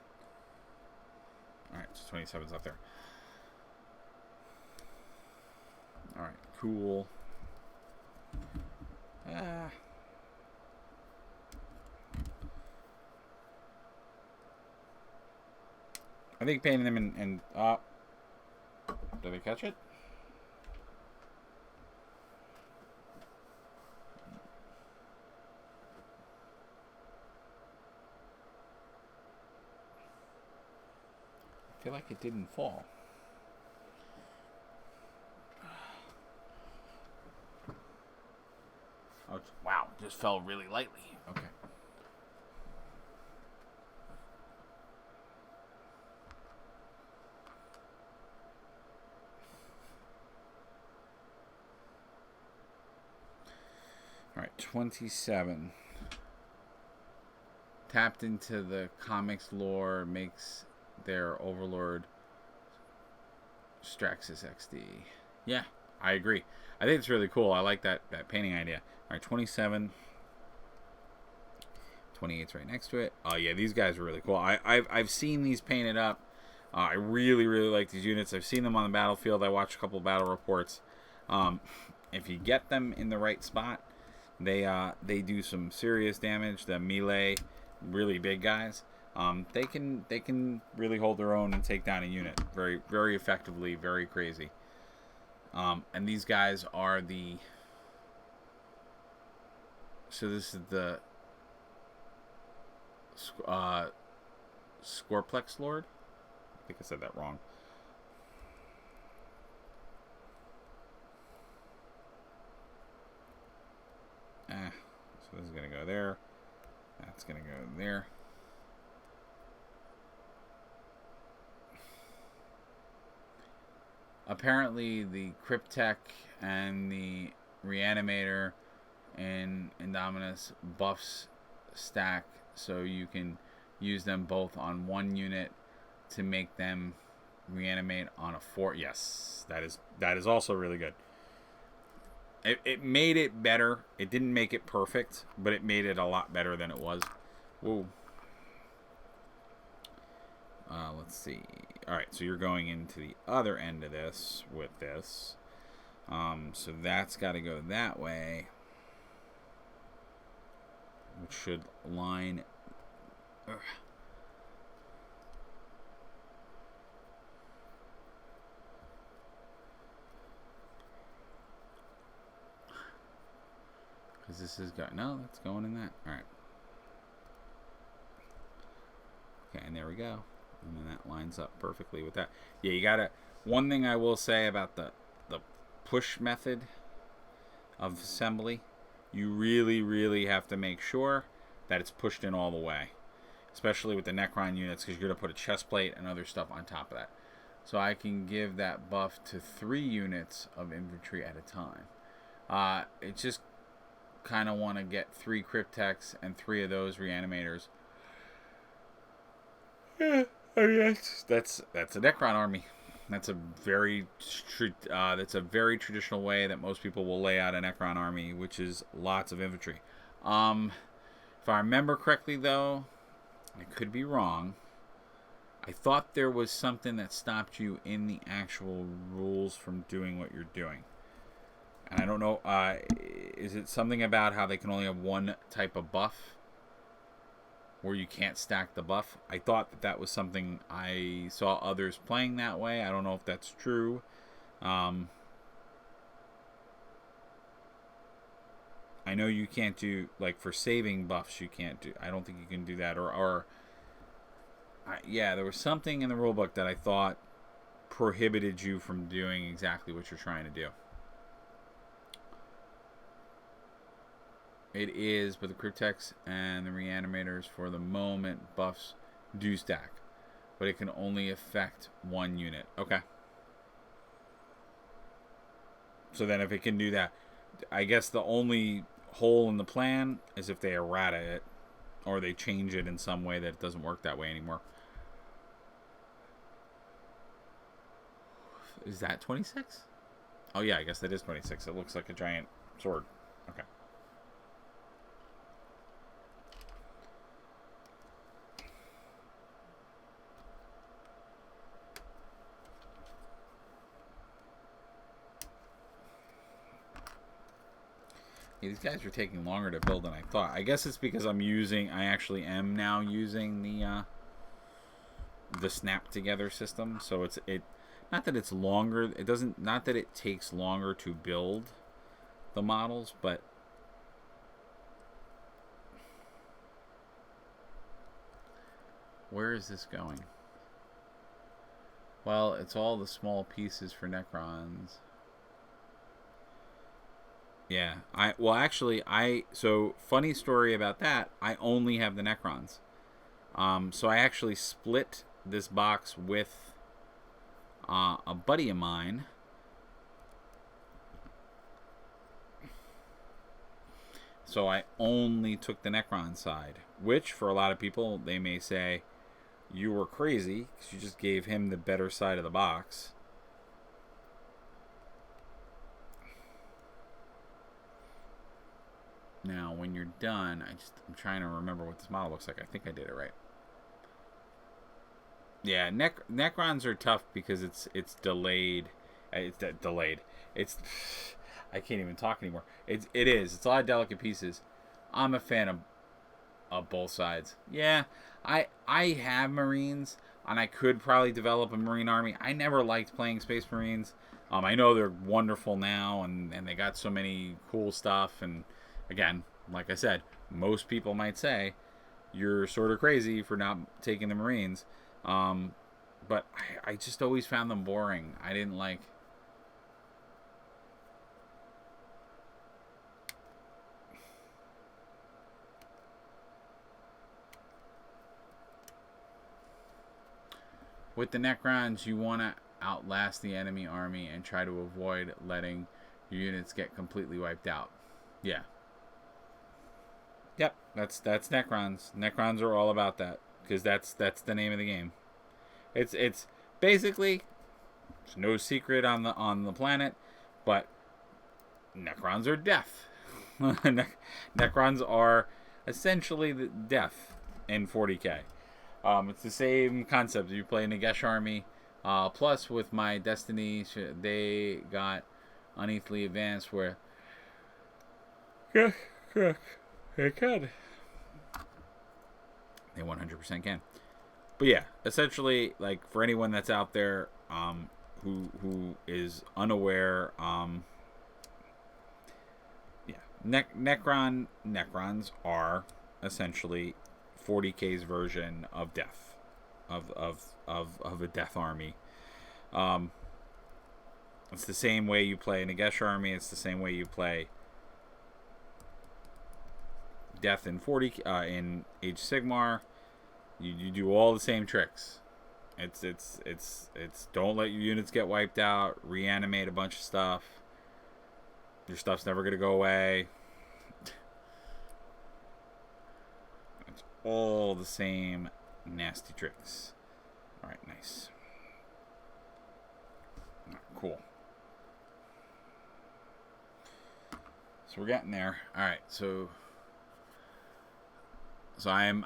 Alright, so 27's up there. Alright, cool. I think painting them in did they catch it? I feel like it didn't fall. Oh, wow, just fell really lightly. Okay. All right, 27. Tapped into the comics lore, makes their overlord Straxus XD. Yeah, I agree. I think it's really cool. I like that painting idea. All right, 27. 28's right next to it. Oh yeah, these guys are really cool. I've seen these painted up. I really like these units. I've seen them on the battlefield. I watched a couple of battle reports. If you get them in the right spot, they do some serious damage. The melee, really big guys. They can really hold their own and take down a unit very effectively, very crazy. And these guys are the. So this is the Scorplex Lord. I think I said that wrong. So this is gonna go there. That's gonna go there. Apparently, the Cryptek and the Reanimator in Indominus buffs stack, so you can use them both on one unit to make them reanimate on a 4. Yes, that is also really good. It made it better. It didn't make it perfect, but it made it a lot better than it was. Whoa. Let's see. Alright, so you're going into the other end of this with this. So that's got to go that way. Which should line... Because this is got... No, that's going in that. Alright. Okay, and there we go. And then that lines up perfectly with that. Yeah, you gotta... One thing I will say about the push method of assembly, you really, really have to make sure that it's pushed in all the way, especially with the Necron units, because you're going to put a chest plate and other stuff on top of that. So I can give that buff to 3 units of infantry at a time. It just kind of want to get 3 Cryptex and 3 of those reanimators. Yeah, I mean, that's a Necron army. That's a very traditional way that most people will lay out a Necron army, which is lots of infantry. If I remember correctly, though, I could be wrong. I thought there was something that stopped you in the actual rules from doing what you're doing. And I don't know, is it something about how they can only have one type of buff? Where you can't stack the buff? I thought that was something I saw others playing that way. I don't know if that's true. I know you can't do, like, for saving buffs, you can't do, I don't think you can do that. Yeah, there was something in the rulebook that I thought prohibited you from doing exactly what you're trying to do. It is, but the Cryptex and the Reanimators for the moment buffs do stack. But it can only affect 1 unit. Okay. So then if it can do that, I guess the only hole in the plan is if they errata it. Or they change it in some way that it doesn't work that way anymore. Is that 26? Oh yeah, I guess that is 26. It looks like a giant sword. Okay. Yeah, these guys are taking longer to build than I thought. I guess it's because I actually am now using the snap together system. So it not that it's longer. It doesn't, not that it takes longer to build the models, but where is this going? Well, it's all the small pieces for Necrons. Yeah, so funny story about that. I only have the Necrons. So I actually split this box with a buddy of mine. So I only took the Necron side, which for a lot of people, they may say, you were crazy because you just gave him the better side of the box. Now, when you're done, I'm trying to remember what this model looks like. I think I did it right. Yeah, Necrons are tough because it's delayed. It's delayed. I can't even talk anymore. It is. It's a lot of delicate pieces. I'm a fan of both sides. Yeah, I have Marines, and I could probably develop a Marine army. I never liked playing Space Marines. I know they're wonderful now, and they got so many cool stuff. And again, like I said, most people might say you're sort of crazy for not taking the Marines. But I just always found them boring. I didn't like. With the Necrons, you want to outlast the enemy army and try to avoid letting your units get completely wiped out. Yeah. Yep, that's Necrons. Necrons are all about that because that's the name of the game. It's basically, there's no secret on the planet, but Necrons are death. Necrons are essentially the death in 40k. It's the same concept. You play in a Gesh army. Plus, with my Destiny, they got unequally advanced where. Yeah, they can. They 100% can. But yeah, essentially, like for anyone that's out there, who is unaware, yeah, Necrons are essentially 40k's version of death, of a death army. It's the same way you play Nagesh Army. It's the same way you play Death in 40 in Age Sigmar. You do all the same tricks. It's don't let your units get wiped out. Reanimate a bunch of stuff. Your stuff's never gonna go away. It's all the same nasty tricks. All right, nice. All right, cool. So we're getting there. All right, so I am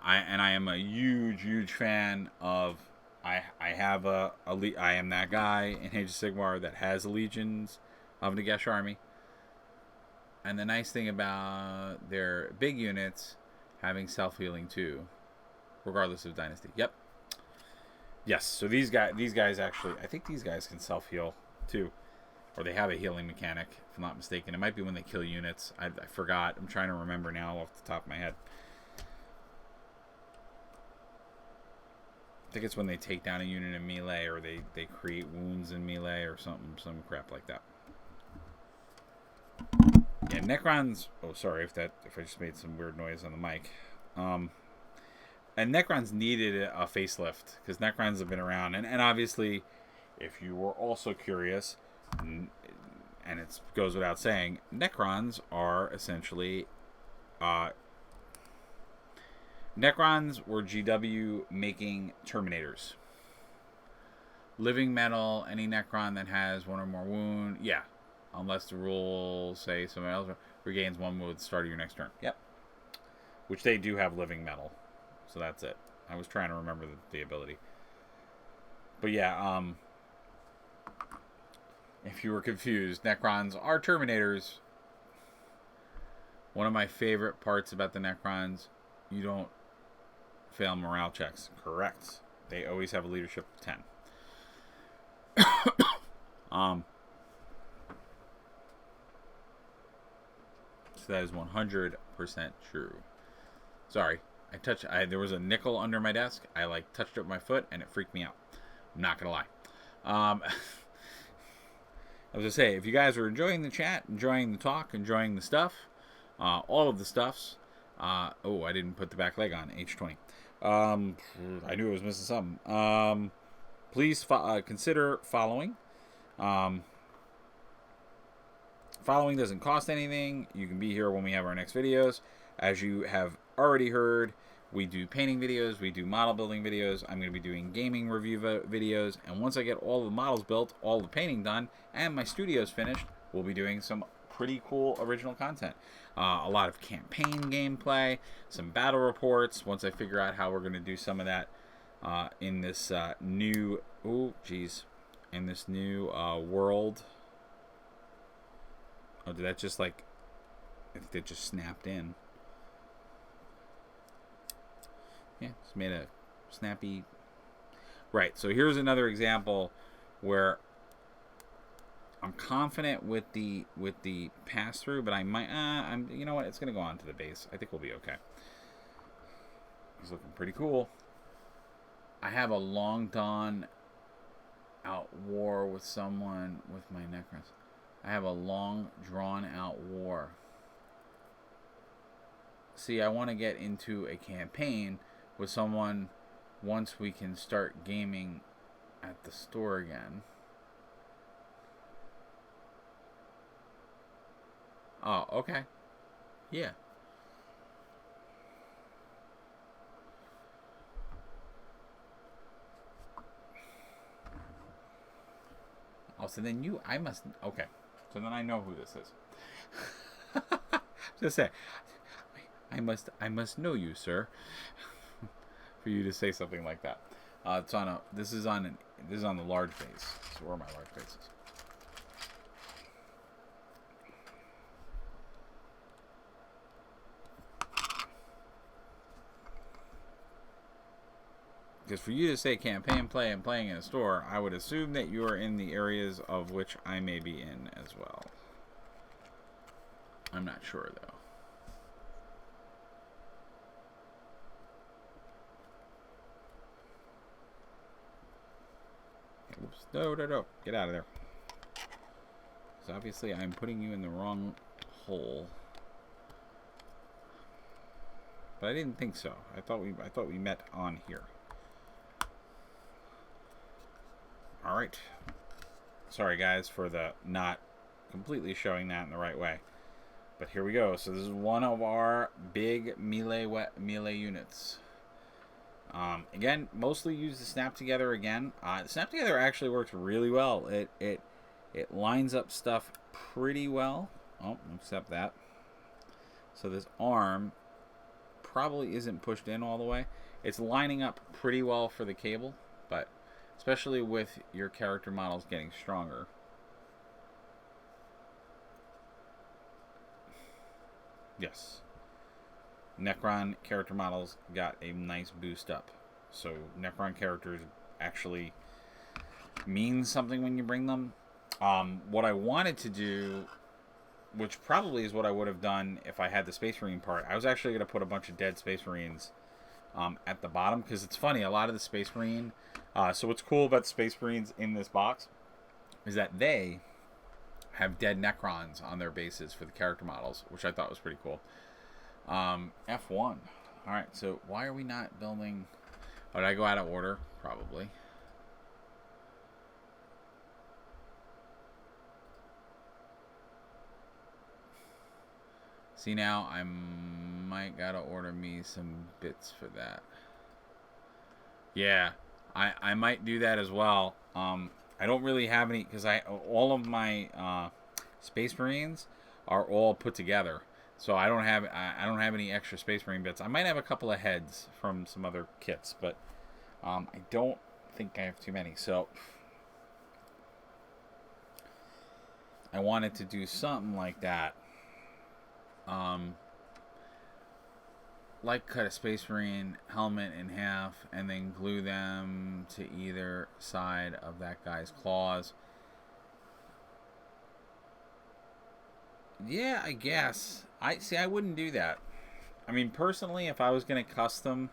a huge fan of. I am that guy in Age of Sigmar that has a legions of Nagesh army. And the nice thing about their big units having self-healing too, regardless of dynasty. Yep. Yes. So these guys actually, I think these guys can self-heal too, or they have a healing mechanic, if I'm not mistaken. It might be when they kill units. I forgot. I'm trying to remember now off the top of my head. I think it's when they take down a unit in melee, or they create wounds in melee, or some crap like that. Yeah, Necrons. Oh, sorry if I just made some weird noise on the mic. And Necrons needed a facelift because Necrons have been around, and obviously, if you were also curious, and it goes without saying, Necrons are essentially. Necrons were GW making Terminators. Living metal, any Necron that has one or more wound, yeah. Unless the rules say somebody else regains one wound at the start of your next turn. Yep. Which they do have living metal. So that's it. I was trying to remember the ability. But yeah, if you were confused, Necrons are Terminators. One of my favorite parts about the Necrons, you don't fail morale checks. Correct. They always have a leadership of 10. So that is 100% true. Sorry. There was a nickel under my desk. I touched it with my foot and it freaked me out. I'm not going to lie. I was going to say, if you guys are enjoying the chat, enjoying the talk, enjoying the stuff, all of the stuffs, I didn't put the back leg on, H20. I knew I was missing something. Please consider following. Following doesn't cost anything. You can be here when we have our next videos. As you have already heard, we do painting videos, we do model building videos. I'm going to be doing gaming review videos, and once I get all the models built, all the painting done, and my studio's finished, we'll be doing some pretty cool original content. A lot of campaign gameplay, some battle reports, once I figure out how we're going to do some of that in this new world. Oh, did that just I think that just snapped in. Yeah, it's made a snappy. Right, so here's another example where I'm confident with the pass through, but I might you know what? It's gonna go on to the base. I think we'll be okay. He's looking pretty cool. I have a long drawn out war with someone with my Necrons. I have a long drawn out war. See, I want to get into a campaign with someone once we can start gaming at the store again. Oh, okay. Yeah. Oh, so then okay. So then I know who this is. Just say, I must know you, sir, for you to say something like that. This is on the large base. So where are my large bases? Because for you to say campaign play and playing in a store, I would assume that you are in the areas of which I may be in as well. I'm not sure, though. Oops. No. Get out of there. Because obviously I'm putting you in the wrong hole. But I didn't think so. I thought we met on here. All right. Sorry guys for the not completely showing that in the right way. But here we go. So this is one of our big melee units. Again, mostly use the snap together again. The snap together actually works really well. It lines up stuff pretty well. Oh, except that. So this arm probably isn't pushed in all the way. It's lining up pretty well for the cable, but especially with your character models getting stronger. Yes. Necron character models got a nice boost up. So Necron characters actually mean something when you bring them. What I wanted to do, which probably is what I would have done if I had the Space Marine part, I was actually going to put a bunch of dead Space Marines at the bottom, because it's funny, a lot of the Space Marine, so what's cool about Space Marines in this box is that they have dead Necrons on their bases for the character models, which I thought was pretty cool. F1. Alright, so why are we not building... Oh, did I go out of order? Probably. See, now I might gotta order me some bits for that. Yeah, I might do that as well. I don't really have any, because all of my Space Marines are all put together, so I don't have any extra Space Marine bits. I might have a couple of heads from some other kits, but I don't think I have too many. So I wanted to do something like that. Like cut a Space Marine helmet in half and then glue them to either side of that guy's claws. Yeah, I guess. I wouldn't do that. I mean, personally, if I was going to custom,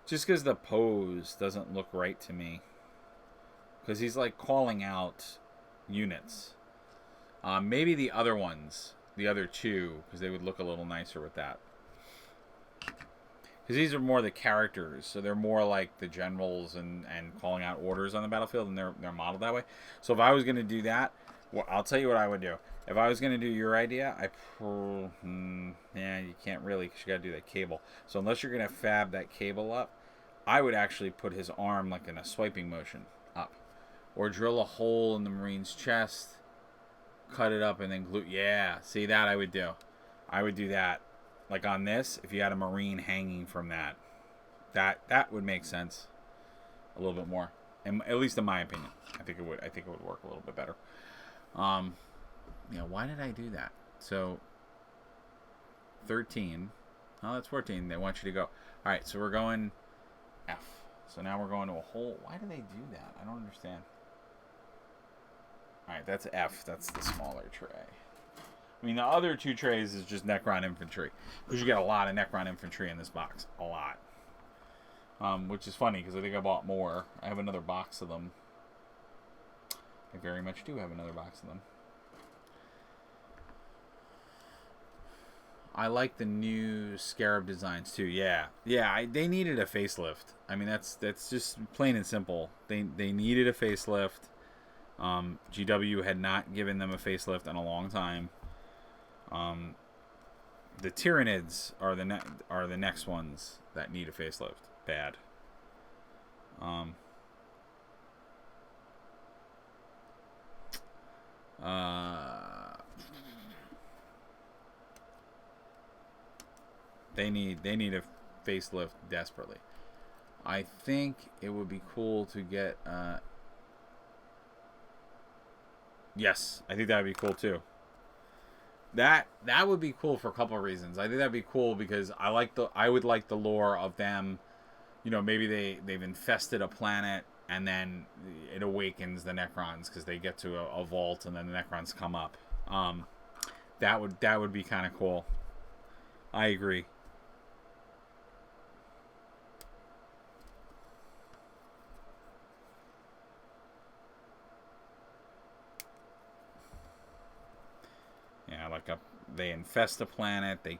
just because the pose doesn't look right to me. Because he's like calling out units. Maybe the other ones, the other two, because they would look a little nicer with that. Because these are more the characters, so they're more like the generals and calling out orders on the battlefield, and they're modeled that way. So if I was going to do that, well, I'll tell you what I would do. If I was going to do your idea, yeah, you can't really, because you got to do that cable. So unless you're going to fab that cable up, I would actually put his arm like in a swiping motion up. Or drill a hole in the Marine's chest, cut it up, and then glue. Yeah, see, that I would do. I would do that. Like on this, if you had a Marine hanging from that would make sense a little bit more. And at least in my opinion. I think it would work a little bit better. Why did I do that? So 13. Oh, that's 14. They want you to go. Alright, so we're going F. So now we're going to a hole. Why do they do that? I don't understand. Alright, that's F. That's the smaller tray. I mean, the other two trays is just Necron infantry. Because you get a lot of Necron infantry in this box. A lot. Which is funny, because I think I bought more. I have another box of them. I very much do have another box of them. I like the new Scarab designs, too. Yeah. Yeah, they needed a facelift. I mean, that's just plain and simple. They needed a facelift. GW had not given them a facelift in a long time. The Tyranids are the next ones that need a facelift. Bad. They need a facelift desperately. I think it would be cool to get. Yes, I think that would be cool too. That would be cool for a couple of reasons. I think that'd be cool because I would like the lore of them. You know, maybe they've infested a planet and then it awakens the Necrons because they get to a vault and then the Necrons come up. That would be kind of cool. I agree. like they infest a planet. They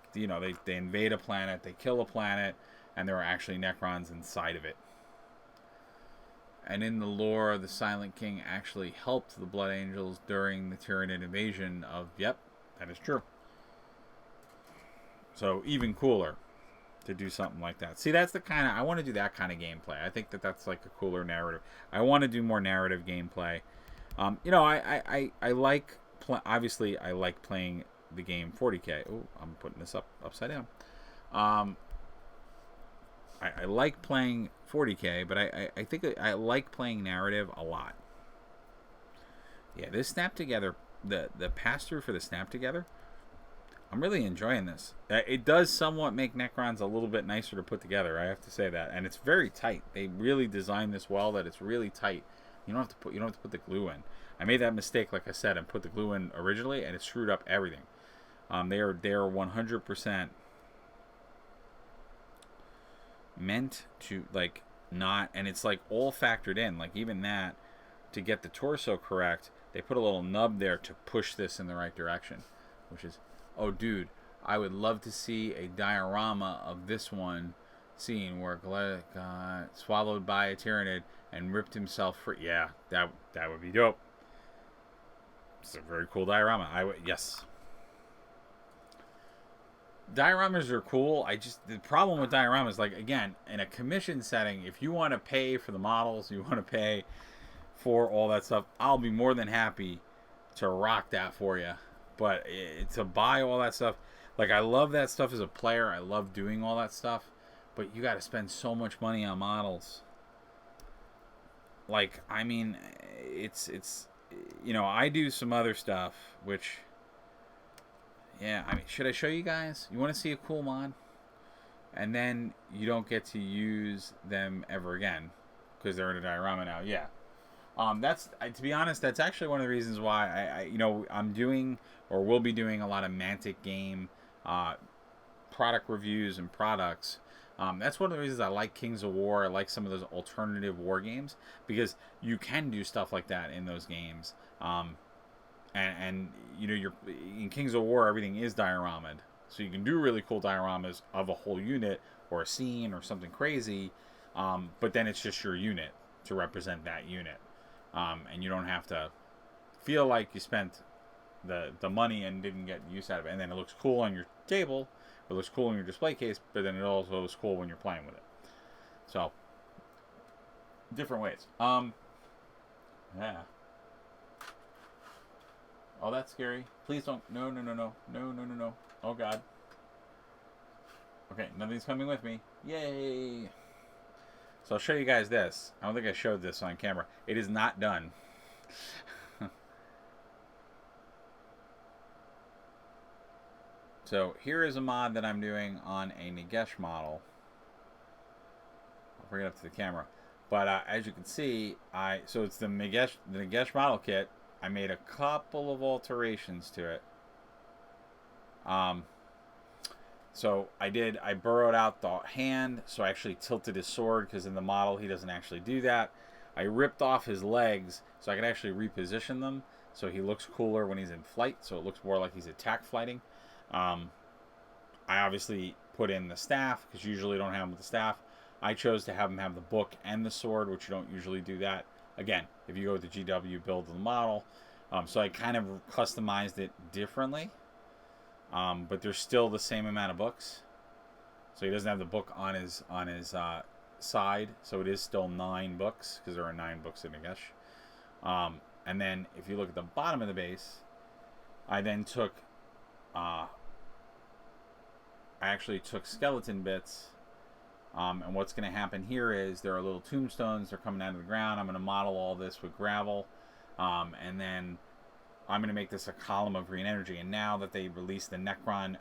invade a planet. They kill a planet, and there are actually Necrons inside of it. And in the lore, the Silent King actually helped the Blood Angels during the Tyranid invasion of... Yep, that is true. So, even cooler to do something like that. See, that's the kind of... I want to do that kind of gameplay. I think that's like a cooler narrative. I want to do more narrative gameplay. I like... Obviously, I like playing the game 40K. Oh, I'm putting this upside down. I like playing 40K, but I think I like playing narrative a lot. Yeah, this snap together, the pass through for the snap together, I'm really enjoying this. It does somewhat make Necrons a little bit nicer to put together, I have to say that, and it's very tight. They really designed this well that it's really tight. You don't have to put the glue in. I made that mistake, like I said, and put the glue in originally, and it screwed up everything. They are 100% meant to like not, and it's like all factored in, like even that, to get the torso correct, they put a little nub there to push this in the right direction, which is, oh dude, I would love to see a diorama of this one scene where Gled got swallowed by a Tyranid and ripped himself free. Yeah, that would be dope. It's a very cool diorama. Yes. Dioramas are cool. The problem with dioramas, like, again, in a commission setting, if you want to pay for the models, you want to pay for all that stuff, I'll be more than happy to rock that for you. But to buy all that stuff, like, I love that stuff as a player. I love doing all that stuff. But you got to spend so much money on models. Like, I mean, it's I do some other stuff, which... Yeah, I mean, should I show you guys? You want to see a cool mod? And then you don't get to use them ever again because they're in a diorama now. Yeah. To be honest, that's actually one of the reasons why I'm doing or will be doing a lot of Mantic game product reviews and products. That's one of the reasons I like Kings of War. I like some of those alternative war games because you can do stuff like that in those games. And you're in Kings of War, everything is dioramaed, so you can do really cool dioramas of a whole unit or a scene or something crazy, but then it's just your unit to represent that unit, and you don't have to feel like you spent the money and didn't get use out of it. And then it looks cool on your table, it looks cool in your display case, but then it also looks cool when you're playing with it. So different ways. Yeah. Oh, that's scary. Please don't. No. Oh, God. Okay, nothing's coming with me. Yay. So I'll show you guys this. I don't think I showed this on camera. It is not done. So here is a mod that I'm doing on a Nagesh model. I'll bring it up to the camera. But as you can see, so it's the Nagesh model kit. I made a couple of alterations to it. So I burrowed out the hand, so I actually tilted his sword, because in the model he doesn't actually do that. I ripped off his legs, so I can actually reposition them, so he looks cooler when he's in flight, so it looks more like he's attack flighting. I obviously put in the staff, because usually you don't have him with the staff. I chose to have him have the book and the sword, which you don't usually do that. Again, if you go with the GW build of the model. So I kind of customized it differently. But there's still the same amount of books. So he doesn't have the book on his side. So it is still 9 books, because there are 9 books in Nagesh. And then if you look at the bottom of the base, I then took... I actually took skeleton bits. And what's going to happen here is there are little tombstones. They're coming out of the ground. I'm going to model all this with gravel. And then I'm going to make this a column of green energy. And now that they released the Necron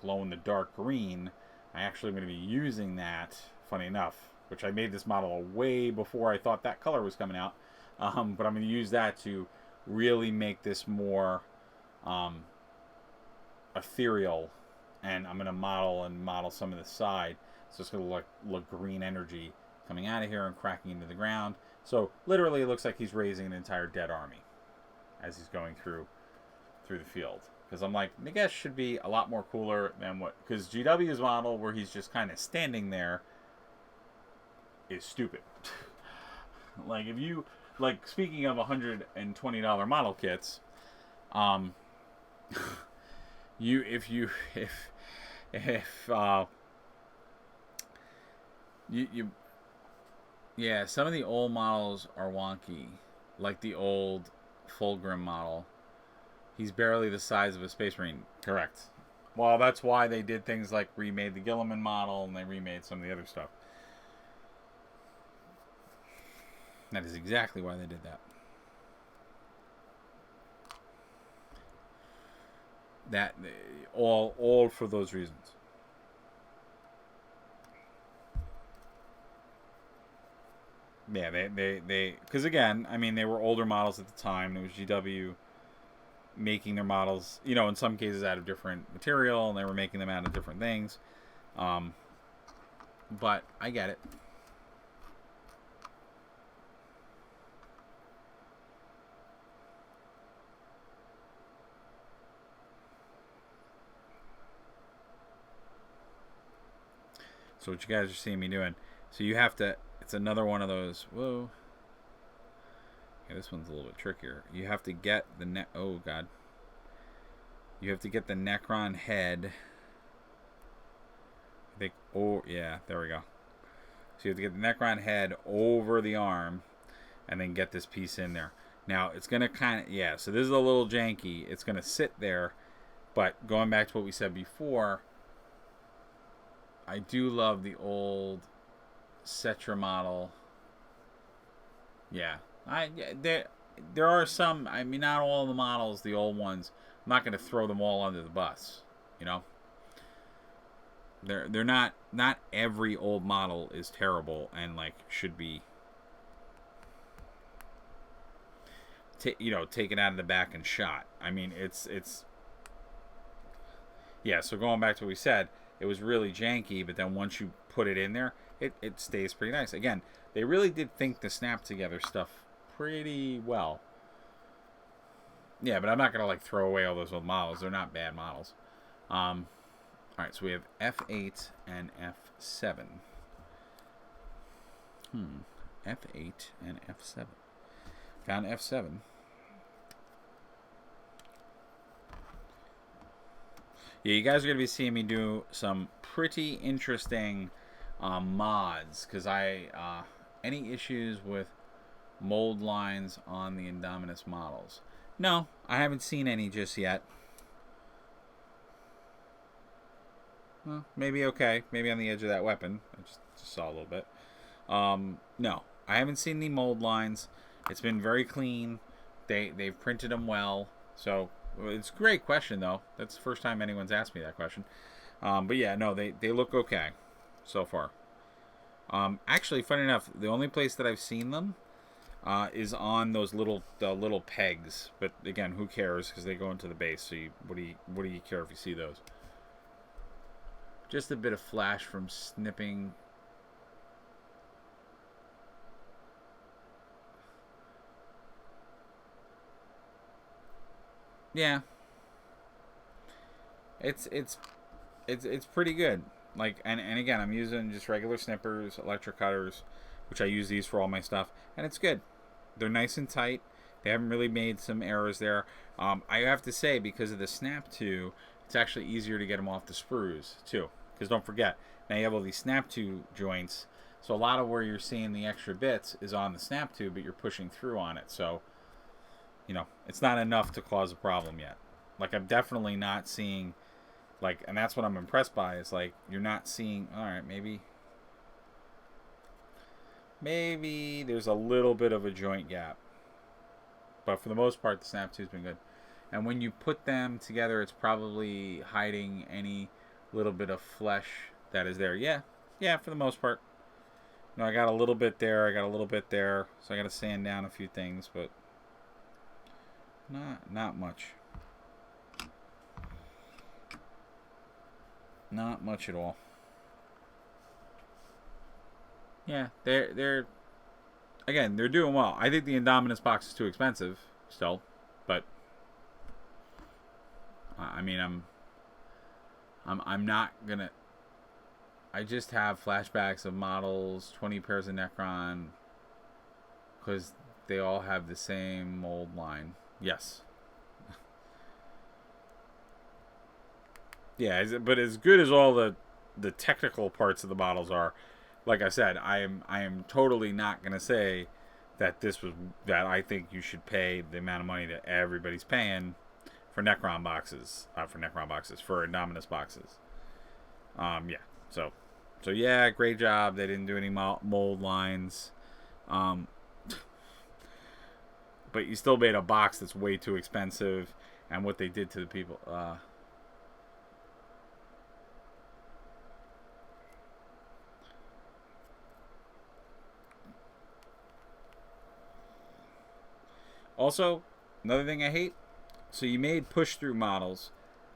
glow-in-the-dark green, I actually am going to be using that, funny enough, which I made this model way before I thought that color was coming out. But I'm going to use that to really make this more ethereal. And I'm going to model some of the side. So it's going to look green energy coming out of here and cracking into the ground. So literally it looks like he's raising an entire dead army as he's going through the field. because I'm like, Nagash should be a lot more cooler than what, because GW's model where he's just kind of standing there is stupid. Like if you, like speaking of $120 model kits, um, if you yeah, some of the old models are wonky, like the old Fulgrim model. He's barely the size of a Space Marine. Correct. Well, that's why they did things like remade the Gilliman model and they remade some of the other stuff. That is exactly why they did that. That all for those reasons. Yeah, they because again, I mean, they were older models at the time. It was GW making their models, you know, in some cases out of different material, and they were making them out of different things. But I get it. So what you guys are seeing me doing. So you have to, it's another one of those, whoa. Yeah, this one's a little bit trickier. You have to get the oh god. You have to get the Necron head. I think, oh yeah, there we go. So you have to get the Necron head over the arm and then get this piece in there. Now it's going to kind of, yeah, so this is a little janky. It's going to sit there, but going back to what we said before, I do love the old Cetra model. Yeah, there are some. I mean, not all the models, the old ones. I'm not going to throw them all under the bus. You know, they're not. Not every old model is terrible and like should be. Taken out of the back and shot. I mean, it's. Yeah. So going back to what we said, it was really janky, but then once you put it in there, it stays pretty nice. Again, they really did think the snap together stuff pretty well. Yeah, but I'm not gonna like throw away all those old models. They're not bad models. All right, so we have F8 and F7. F8 and F7. Found F7. Yeah, you guys are going to be seeing me do some pretty interesting mods, because any issues with mold lines on the Indominus models? No, I haven't seen any just yet. Well, maybe okay. Maybe on the edge of that weapon. I just saw a little bit. No, I haven't seen the mold lines. It's been very clean. They've printed them well. So it's a great question, though. That's the first time anyone's asked me that question. But yeah, no, they look okay so far. Actually, funny enough, the only place that I've seen them is on those little pegs. But again, who cares? Because they go into the base. So what do you care if you see those? Just a bit of flash from snipping. Yeah. It's pretty good. Like and again, I'm using just regular snippers, electric cutters, which I use these for all my stuff, and it's good. They're nice and tight. They haven't really made some errors there. I have to say, because of the snap to, it's actually easier to get them off the sprues too. Because don't forget, now you have all these snap to joints, so a lot of where you're seeing the extra bits is on the snap to, but you're pushing through on it. So, it's not enough to cause a problem yet. Like, I'm definitely not seeing, like, and that's what I'm impressed by, is like, you're not seeing, all right, maybe there's a little bit of a joint gap. But for the most part, the snap to's been good. And when you put them together, it's probably hiding any little bit of flesh that is there. Yeah, for the most part. I got a little bit there, I got a little bit there, so I got to sand down a few things, but not much. Not much at all. Yeah, they're again, they're doing well. I think the Indominus box is too expensive still, but I mean, I'm not gonna. I just have flashbacks of models, 20 pairs of Necron, because they all have the same mold line. Yes. Yeah, but as good as all the technical parts of the models are, like I said, I am totally not gonna say that I think you should pay the amount of money that everybody's paying for Necron boxes, for Indominus boxes. Yeah. So yeah, great job. They didn't do any mold lines. But you still made a box that's way too expensive, and what they did to the people. Also, another thing I hate. So you made push through models,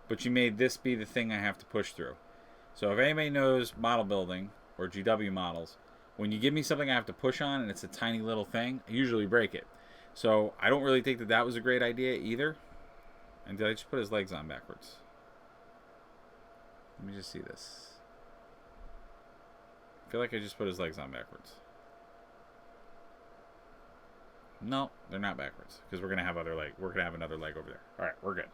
but you made this be the thing I have to push through. So if anybody knows model building or GW models, when you give me something I have to push on and it's a tiny little thing, I usually break it. So I don't really think that was a great idea either. And did I just put his legs on backwards? Let me just see this. I feel like I just put his legs on backwards. No, they're not backwards because we're gonna have other leg. We're gonna have another leg over there. All right, we're good.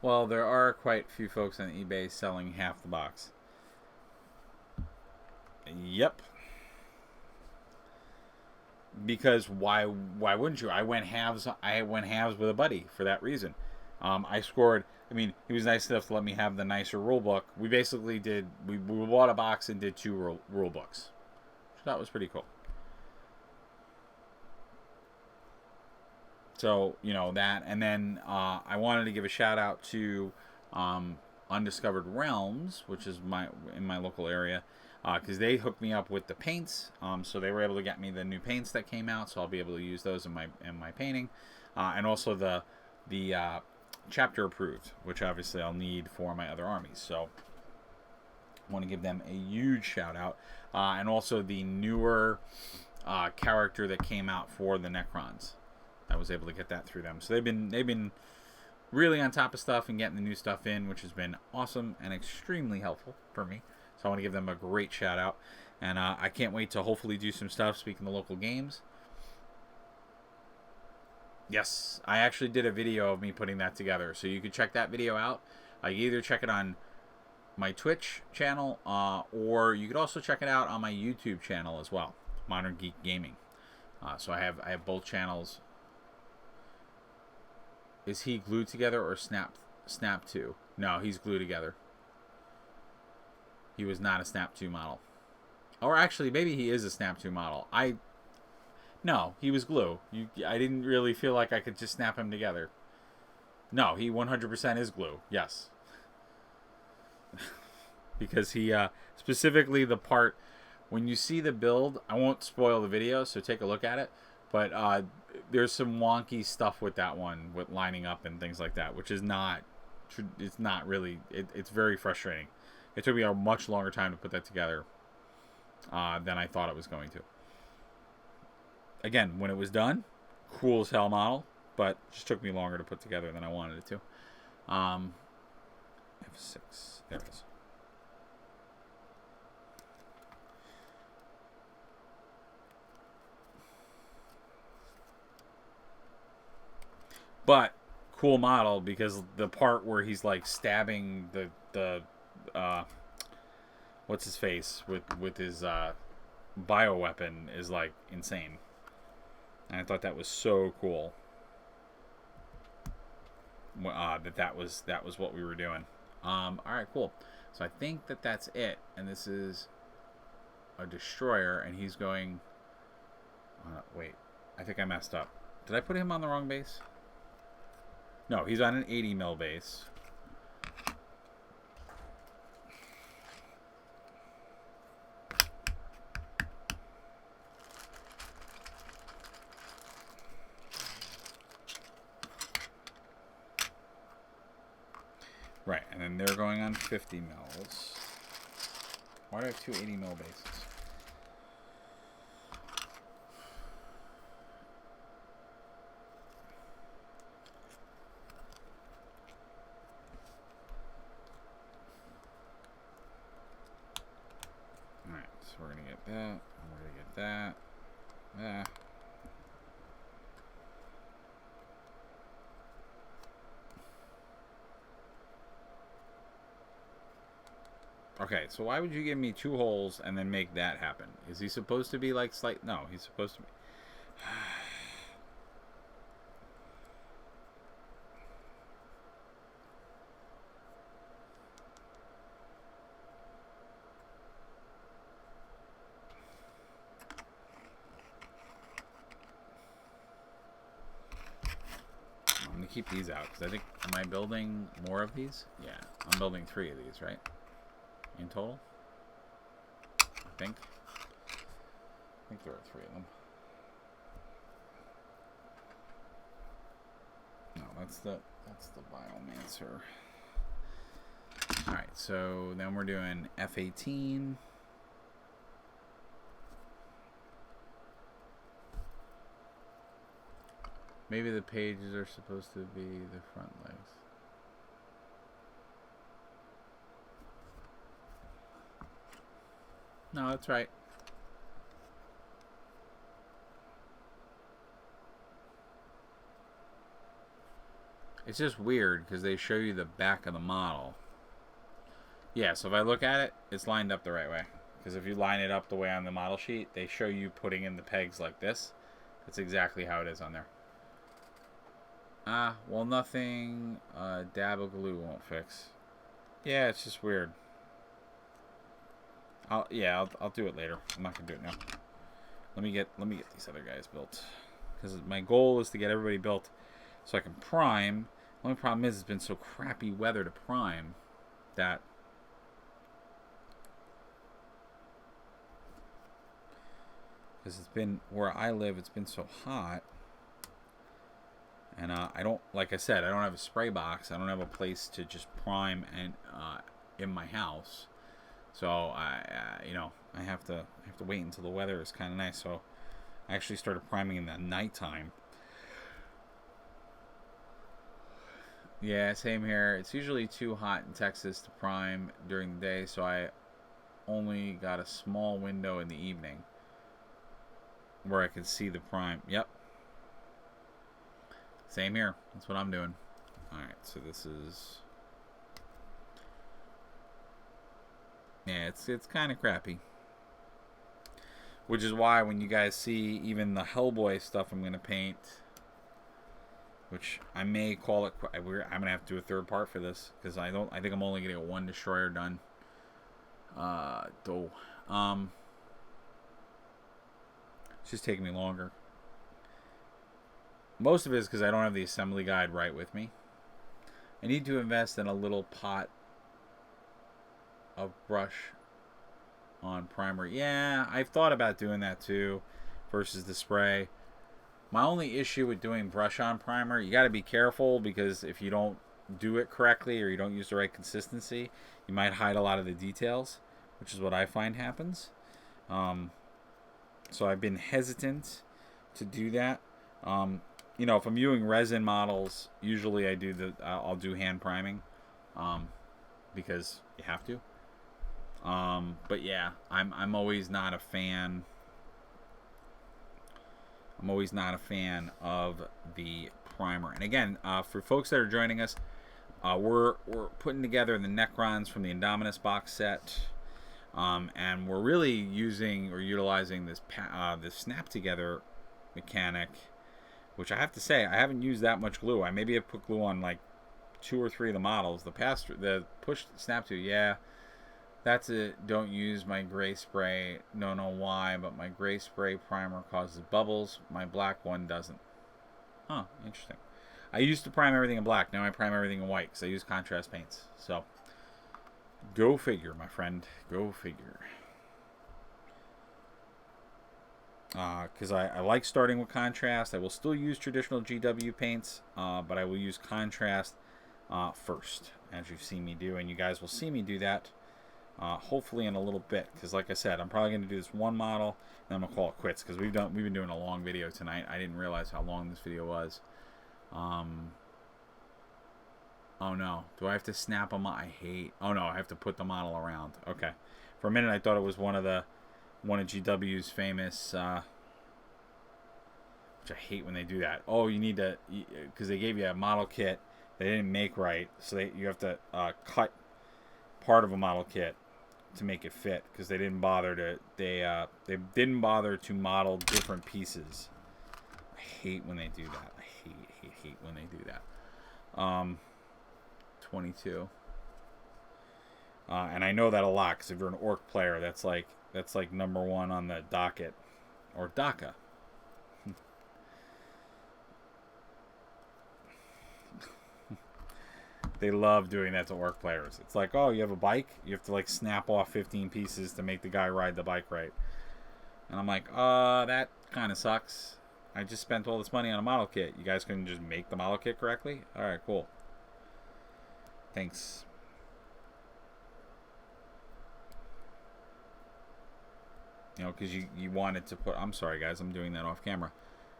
Well, there are quite a few folks on eBay selling half the box. Yep. Because why wouldn't you? I went halves with a buddy for that reason. I scored. I mean, he was nice enough to let me have the nicer rule book. We basically did. We bought a box and did 2 rule books. So that was pretty cool. So that, and then I wanted to give a shout out to Undiscovered Realms, which is in my local area, because they hooked me up with the paints. So they were able to get me the new paints that came out, so I'll be able to use those in my painting, and also the chapter approved, which obviously I'll need for my other armies. So I want to give them a huge shout out, and also the newer character that came out for the Necrons. I was able to get that through them. So they've been really on top of stuff and getting the new stuff in, which has been awesome and extremely helpful for me. So I want to give them a great shout out. And I can't wait to hopefully do some stuff, speaking of local games. Yes, I actually did a video of me putting that together. So you could check that video out. You either check it on my Twitch channel, or you could also check it out on my YouTube channel as well, Modern Geek Gaming. So I have both channels. Is he glued together or snap 2? No, he's glued together. He was not a snap 2 model. Or actually, maybe he is a snap 2 model. No, he was glue. I didn't really feel like I could just snap him together. No, he 100% is glue. Yes. Because he, specifically the part, when you see the build, I won't spoil the video, so take a look at it. But there's some wonky stuff with that one, with lining up and things like that, which is not, it's not really, it's very frustrating. It took me a much longer time to put that together than I thought it was going to. Again, when it was done, cool as hell model, but just took me longer to put together than I wanted it to. F6, there it is. But cool model, because the part where he's like stabbing the what's his face with his bioweapon is like insane, and I thought that was so cool. That was what we were doing. All right, cool. So I think that's it, and this is a destroyer, and he's going. Wait, I think I messed up. Did I put him on the wrong base? No, he's on an 80 mil base. Right, and then they're going on 50 mils. Why do I have 2 80 mil bases? get that. We're gonna get that. Yeah. Okay, so why would you give me 2 holes and then make that happen? Is he supposed to be like slight? No, he's supposed to be. I'm gonna keep these out because I think, am I building more of these? Yeah, I'm building 3 of these, right? In total, I think there are 3 of them. No, that's the Biomancer. All right, so then we're doing F18. Maybe the pages are supposed to be the front legs. No, that's right. It's just weird because they show you the back of the model. Yeah, so if I look at it, it's lined up the right way. Because if you line it up the way on the model sheet, they show you putting in the pegs like this. That's exactly how it is on there. Well, nothing dab of glue won't fix. Yeah, it's just weird. I'll do it later. I'm not gonna do it now. Let me get these other guys built, because my goal is to get everybody built so I can prime. The only problem is it's been so crappy weather to prime that because it's been where I live, it's been so hot. And I don't, like I said, I don't have a spray box. I don't have a place to just prime and in my house. So I have to wait until the weather is kind of nice. So I actually started priming in the nighttime. Yeah, same here. It's usually too hot in Texas to prime during the day, so I only got a small window in the evening where I could see the prime. Yep. Same here. That's what I'm doing. Alright, so this is... Yeah, it's kind of crappy. Which is why when you guys see even the Hellboy stuff I'm going to paint, which I may call it... I'm going to have to do a third part for this, because I think I'm only going to get 1 destroyer done. It's just taking me longer. Most of it is because I don't have the assembly guide right with me. I need to invest in a little pot of brush on primer. Yeah, I've thought about doing that too versus the spray. My only issue with doing brush on primer, you got to be careful, because if you don't do it correctly or you don't use the right consistency, you might hide a lot of the details, which is what I find happens. So I've been hesitant to do that. If I'm using resin models, usually I'll do hand priming, because you have to. But yeah, I'm always not a fan. I'm always not a fan of the primer. And again, for folks that are joining us, we're putting together the Necrons from the Indominus box set, and we're really using or utilizing this snap together mechanic, which I have to say I haven't used that much glue. I maybe have put glue on like 2 or 3 of the models. The push snap to, yeah. That's it. Don't use my gray spray. Don't know why, but my gray spray primer causes bubbles. My black one doesn't. Huh, interesting. I used to prime everything in black. Now I prime everything in white because I use contrast paints. So, go figure, my friend. Go figure. Because I like starting with contrast. I will still use traditional GW paints, but I will use contrast first, as you've seen me do. And you guys will see me do that. Hopefully in a little bit, because like I said, I'm probably going to do this one model, and I'm going to call it quits, because we've been doing a long video tonight. I didn't realize how long this video was. Oh no, do I have to snap them? Oh no, I have to put the model around. Okay, for a minute I thought it was one of the one of GW's famous, which I hate when they do that. Oh, you need to, because they gave you a model kit they didn't make right, so you have to cut part of a model kit to make it fit, because they didn't bother to didn't bother to model different pieces. I hate when they do that. I hate when they do that. 22. And I know that a lot, because if you're an orc player, that's like number one on the docket, or DACA. They love doing that to orc players. It's like, oh, you have a bike? You have to like snap off 15 pieces to make the guy ride the bike right. And I'm like, that kind of sucks. I just spent all this money on a model kit. You guys couldn't just make the model kit correctly? Alright, cool. Thanks. You know, because you wanted to put... I'm sorry, guys. I'm doing that off camera.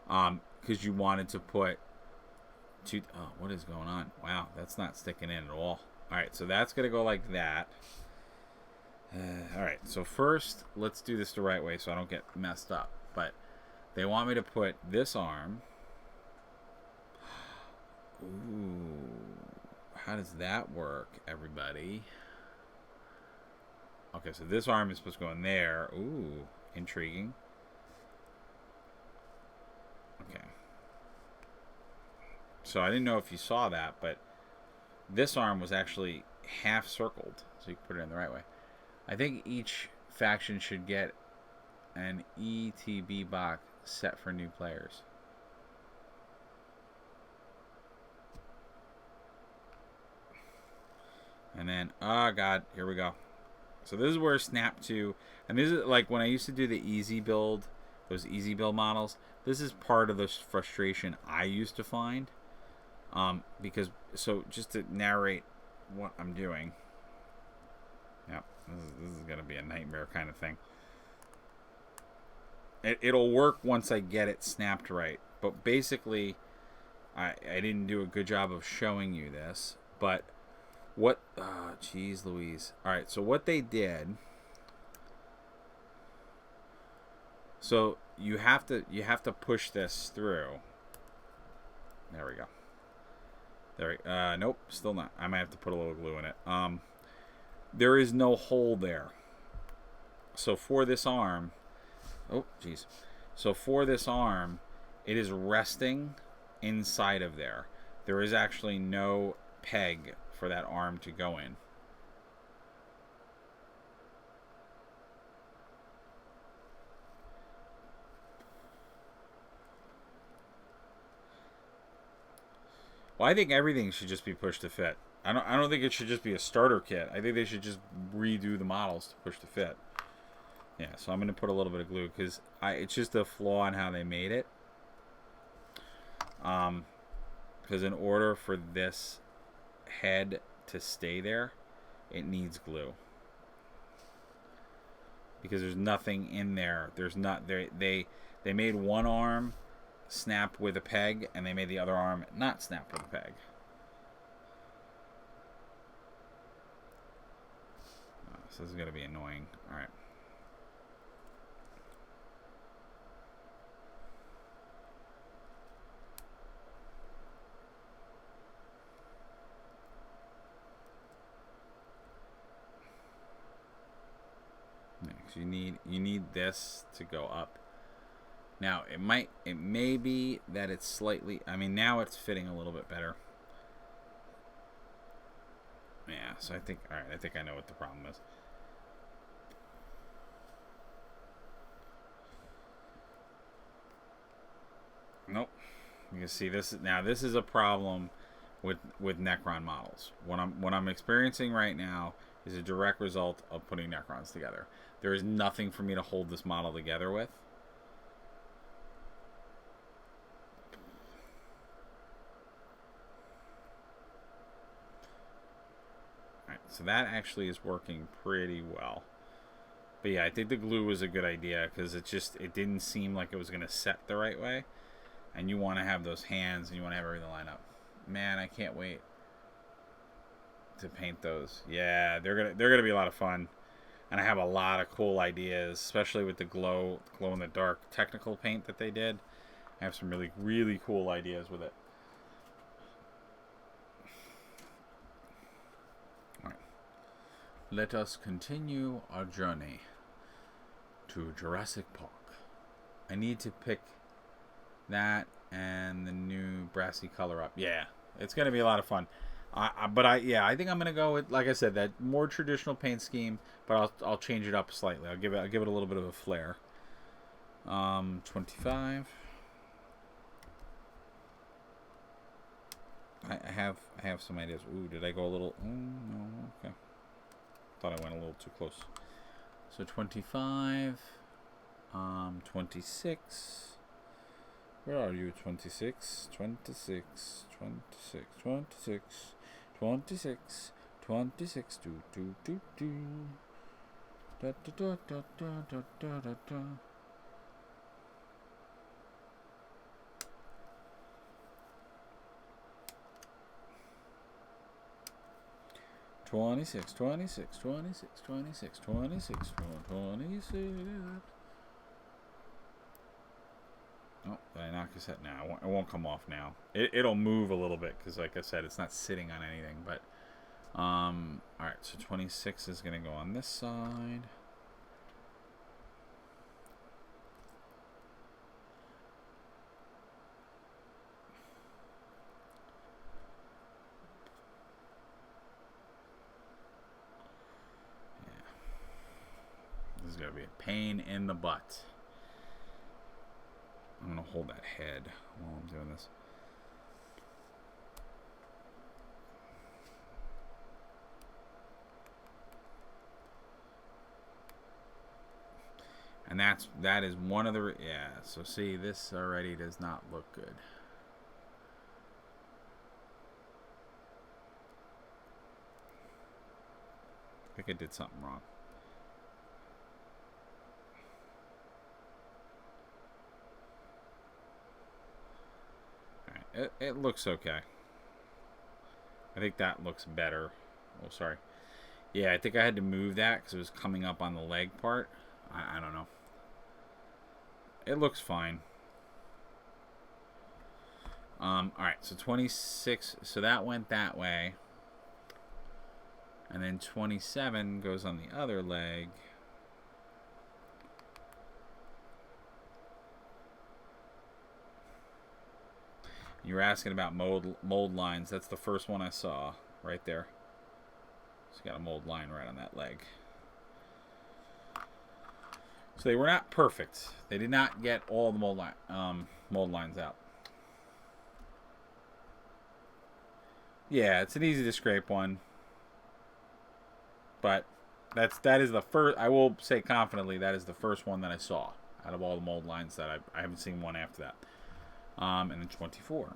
Because you wanted to put... Oh, what is going on? Wow, that's not sticking in at all. Alright, so that's going to go like that. Alright, so first, let's do this the right way so I don't get messed up. But they want me to put this arm... Ooh, how does that work, everybody? Okay, so this arm is supposed to go in there. Ooh, intriguing. Okay. So I didn't know if you saw that, but this arm was actually half circled, so you can put it in the right way. I think each faction should get an ETB box set for new players. And then, oh god, here we go. So this is where Snap 2, and this is like when I used to do the easy build, those easy build models, this is part of the frustration I used to find. Because, so just to narrate what I'm doing. Yep, this is going to be a nightmare kind of thing. It'll work once I get it snapped right. But basically, I didn't do a good job of showing you this. But what, jeez Louise. Alright, so what they did. So you have to push this through. There we go. There, nope, still not. I might have to put a little glue in it. There is no hole there. So for this arm, oh, jeez. So for this arm, it is resting inside of there. There is actually no peg for that arm to go in. Well, I think everything should just be pushed to fit. I don't think it should just be a starter kit. I think they should just redo the models to push to fit. Yeah, so I'm going to put a little bit of glue because it's just a flaw in how they made it. Because in order for this head to stay there, it needs glue. Because there's nothing in there. There's not they made one arm snap with a peg, and they made the other arm not snap with a peg. So this is going to be annoying. Alright. Next, you need this to go up. Now, it may be that it's slightly, I mean, now it's fitting a little bit better. Yeah, so I think I know what the problem is. Nope. You can see this is a problem with Necron models. What I'm experiencing right now is a direct result of putting Necrons together. There is nothing for me to hold this model together with. So that actually is working pretty well. But yeah, I think the glue was a good idea because it didn't seem like it was going to set the right way. And you want to have those hands and you want to have everything line up. Man, I can't wait to paint those. Yeah, they're gonna be a lot of fun. And I have a lot of cool ideas, especially with the glow in the dark technical paint that they did. I have some really, really cool ideas with it. All right. Let us continue our journey to Jurassic Park. I need to pick that and the new brassy color up. Yeah, it's going to be a lot of fun. I think I'm going to go with, like I said, that more traditional paint scheme, but I'll change it up slightly. I'll give it a little bit of a flair. 25. I have some ideas. Ooh, did I go a little? No, okay. Thought I went a little too close. So 25. 26. Where are you? 26, 26, 26, 26, 26, 26, do. Da da da da da da da da. 26, 26, 26, 26, 26, 26. Oh, did I knock his head? No, it won't come off now. It'll move a little bit because, like I said, it's not sitting on anything. But, all right, so 26 is going to go on this side. Yeah. This is going to be a pain in the butt. I'm going to hold that head while I'm doing this. And that is one of the, yeah, so see, this already does not look good. I think I did something wrong. It looks okay. I think that looks better. Oh, sorry. Yeah, I think I had to move that because it was coming up on the leg part. I don't know. It looks fine. Alright, so 26. So that went that way. And then 27 goes on the other leg. You were asking about mold lines. That's the first one I saw right there. So got a mold line right on that leg. So they were not perfect. They did not get all the mold lines out. Yeah, it's an easy to scrape one. But that is the first. I will say confidently that is the first one that I saw out of all the mold lines that I haven't seen one after that. And then 24.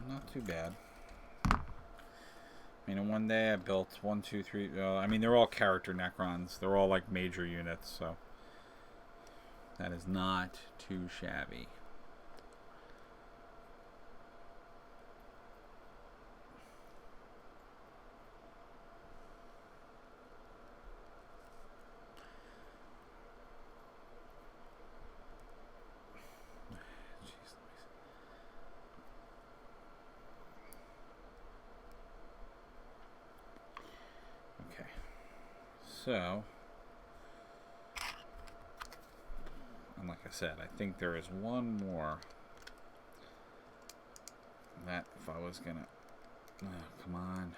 Not too bad. I mean, in one day I built 1, 2, 3. I mean, they're all character Necrons. They're all like major units, so that is not too shabby. So, and like I said, I think there is one more that if I was gonna, oh, come on.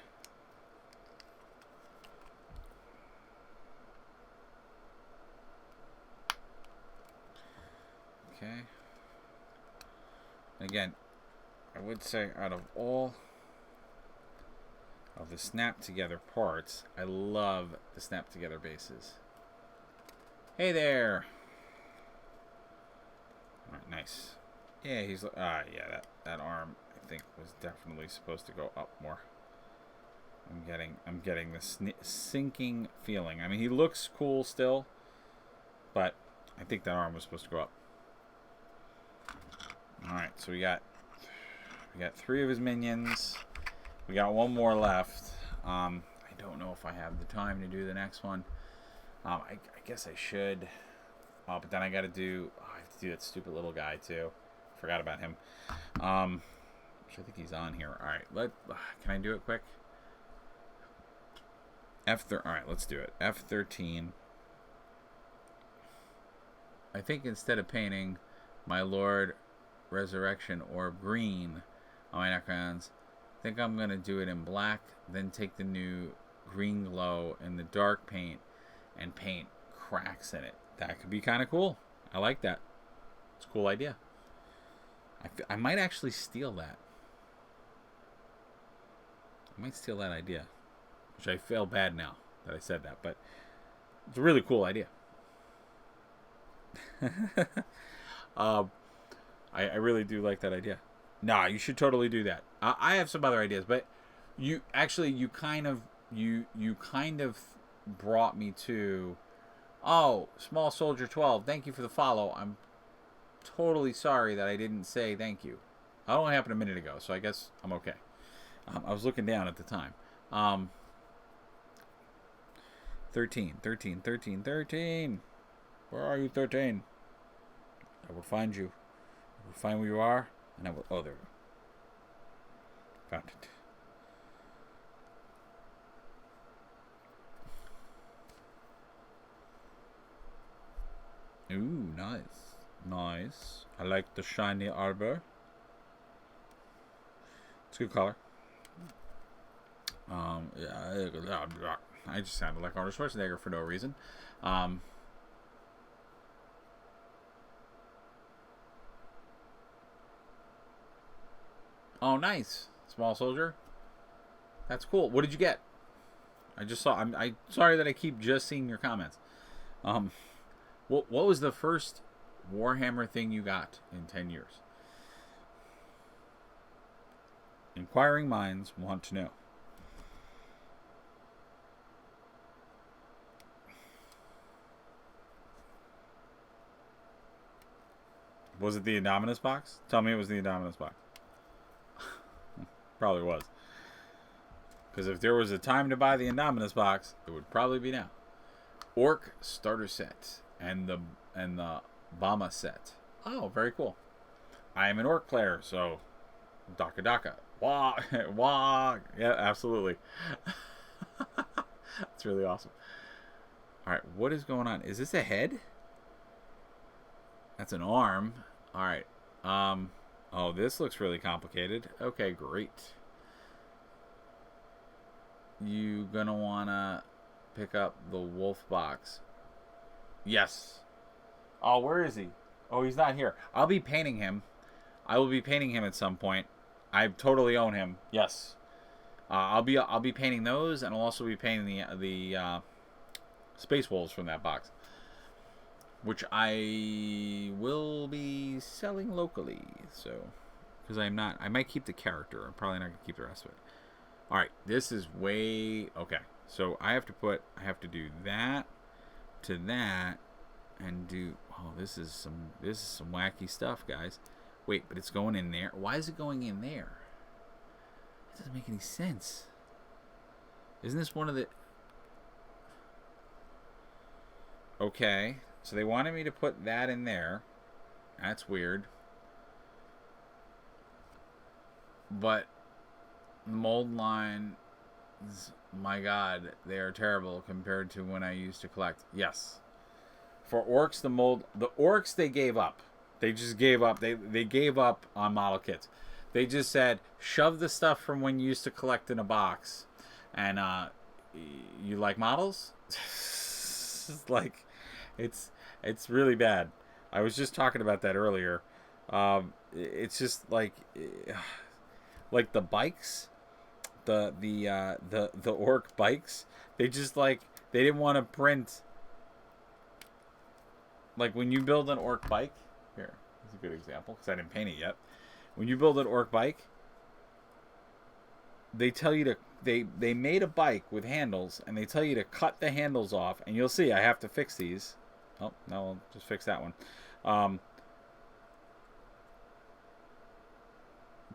Okay. Again, I would say out of all of the snap together parts, I love the snap together bases. Hey there. All right, nice. Yeah, he's yeah, that arm I think was definitely supposed to go up more. I'm getting this sinking feeling. I mean, he looks cool still, but I think that arm was supposed to go up. All right, so we got 3 of his minions. We got 1 more left. I don't know if I have the time to do the next one. I guess I should. Oh, but then I have to do that stupid little guy too. Forgot about him. Which I think he's on here. All right, can I do it quick? All right, let's do it. F13. I think instead of painting my Lord Resurrection Orb green on my necrons, I think I'm going to do it in black, then take the new green glow in the dark paint and paint cracks in it. That could be kind of cool. I like that. It's a cool idea. I might actually steal that. I might steal that idea. Which I feel bad now that I said that, but it's a really cool idea. I really do like that idea. Nah, you should totally do that. I have some other ideas, but you kind of brought me to, oh, Small Soldier 12. Thank you for the follow. I'm totally sorry that I didn't say thank you. That only happened a minute ago, so I guess I'm okay. I was looking down at the time. 13. Where are you, 13? I will find you. I will find where you are, and I will... Oh, there we go. Found it. Ooh, nice. Nice. I like the shiny arbor. It's a good color. Yeah, I just sounded like Arnold Schwarzenegger for no reason. Oh, nice. Small Soldier. That's cool. What did you get? I just saw. I'm sorry that I keep just seeing your comments. What was the first Warhammer thing you got in 10 years? Inquiring minds want to know. Was it the Indominus box? Tell me it was the Indominus box. Probably was. Because if there was a time to buy the Indominus box, it would probably be now. Orc starter set and the Bama set. Oh, very cool. I am an Orc player, so Daka Daka. Wah, wah. Yeah, absolutely. That's really awesome. All right, what is going on? Is this a head? That's an arm. All right. Oh, this looks really complicated. Okay, great. You gonna wanna pick up the wolf box? Yes. Oh, where is he? Oh, he's not here. I'll be painting him. I will be painting him at some point. I totally own him. Yes. I'll be painting those, and I'll also be painting the space wolves from that box, which I will be selling locally. So, because I might keep the character. I'm probably not gonna keep the rest of it. All right, this is way okay. So I have to do that to that, and do. Oh, this is some wacky stuff, guys. Wait, but it's going in there. Why is it going in there? It doesn't make any sense. Isn't this one of the? Okay, so they wanted me to put that in there. That's weird. But the mold lines, my God, they are terrible compared to when I used to collect. Yes. For orcs, the orcs, they gave up. They just gave up. They gave up on model kits. They just said, shove the stuff from when you used to collect in a box. And you like models? Like, it's really bad. I was just talking about that earlier. It's just like the bikes, the orc bikes. They just they didn't want to print. Like when you build an orc bike, here, that's a good example because I didn't paint it yet. When you build an orc bike, they tell you to they made a bike with handles, and they tell you to cut the handles off, and you'll see I have to fix these. Oh, no, I'll just fix that one.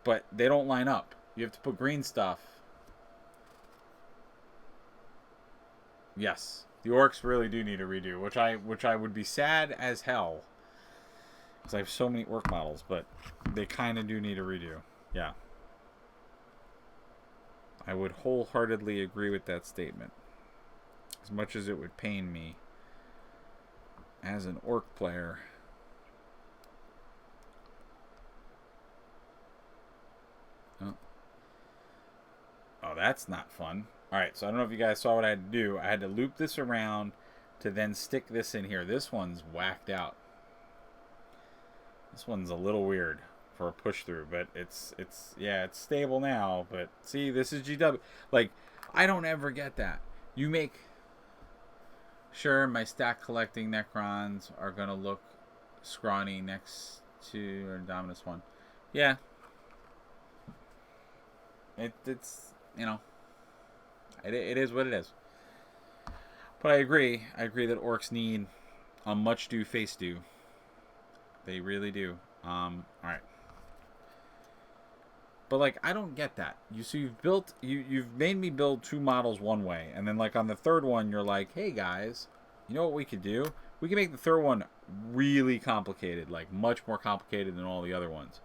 But they don't line up. You have to put green stuff. Yes, the orcs really do need a redo, which I would be sad as hell, because I have so many orc models, but they kind of do need a redo. Yeah. I would wholeheartedly agree with that statement. As much as it would pain me as an orc player. Oh, that's not fun. Alright, so I don't know if you guys saw what I had to do. I had to loop this around to then stick this in here. This one's whacked out. This one's a little weird for a push through, but it's stable now. But see, this is GW. Like, I don't ever get that. You make sure my stack collecting Necrons are gonna look scrawny next to our Dominus one. Yeah. It's you know, it is what it is. But I agree that orcs need a much due face due. They really do. All right. But like, I don't get that. You've made me build 2 models one way, and then like on the third one, you're like, hey guys, you know what we could do? We can make the third one really complicated, like much more complicated than all the other ones.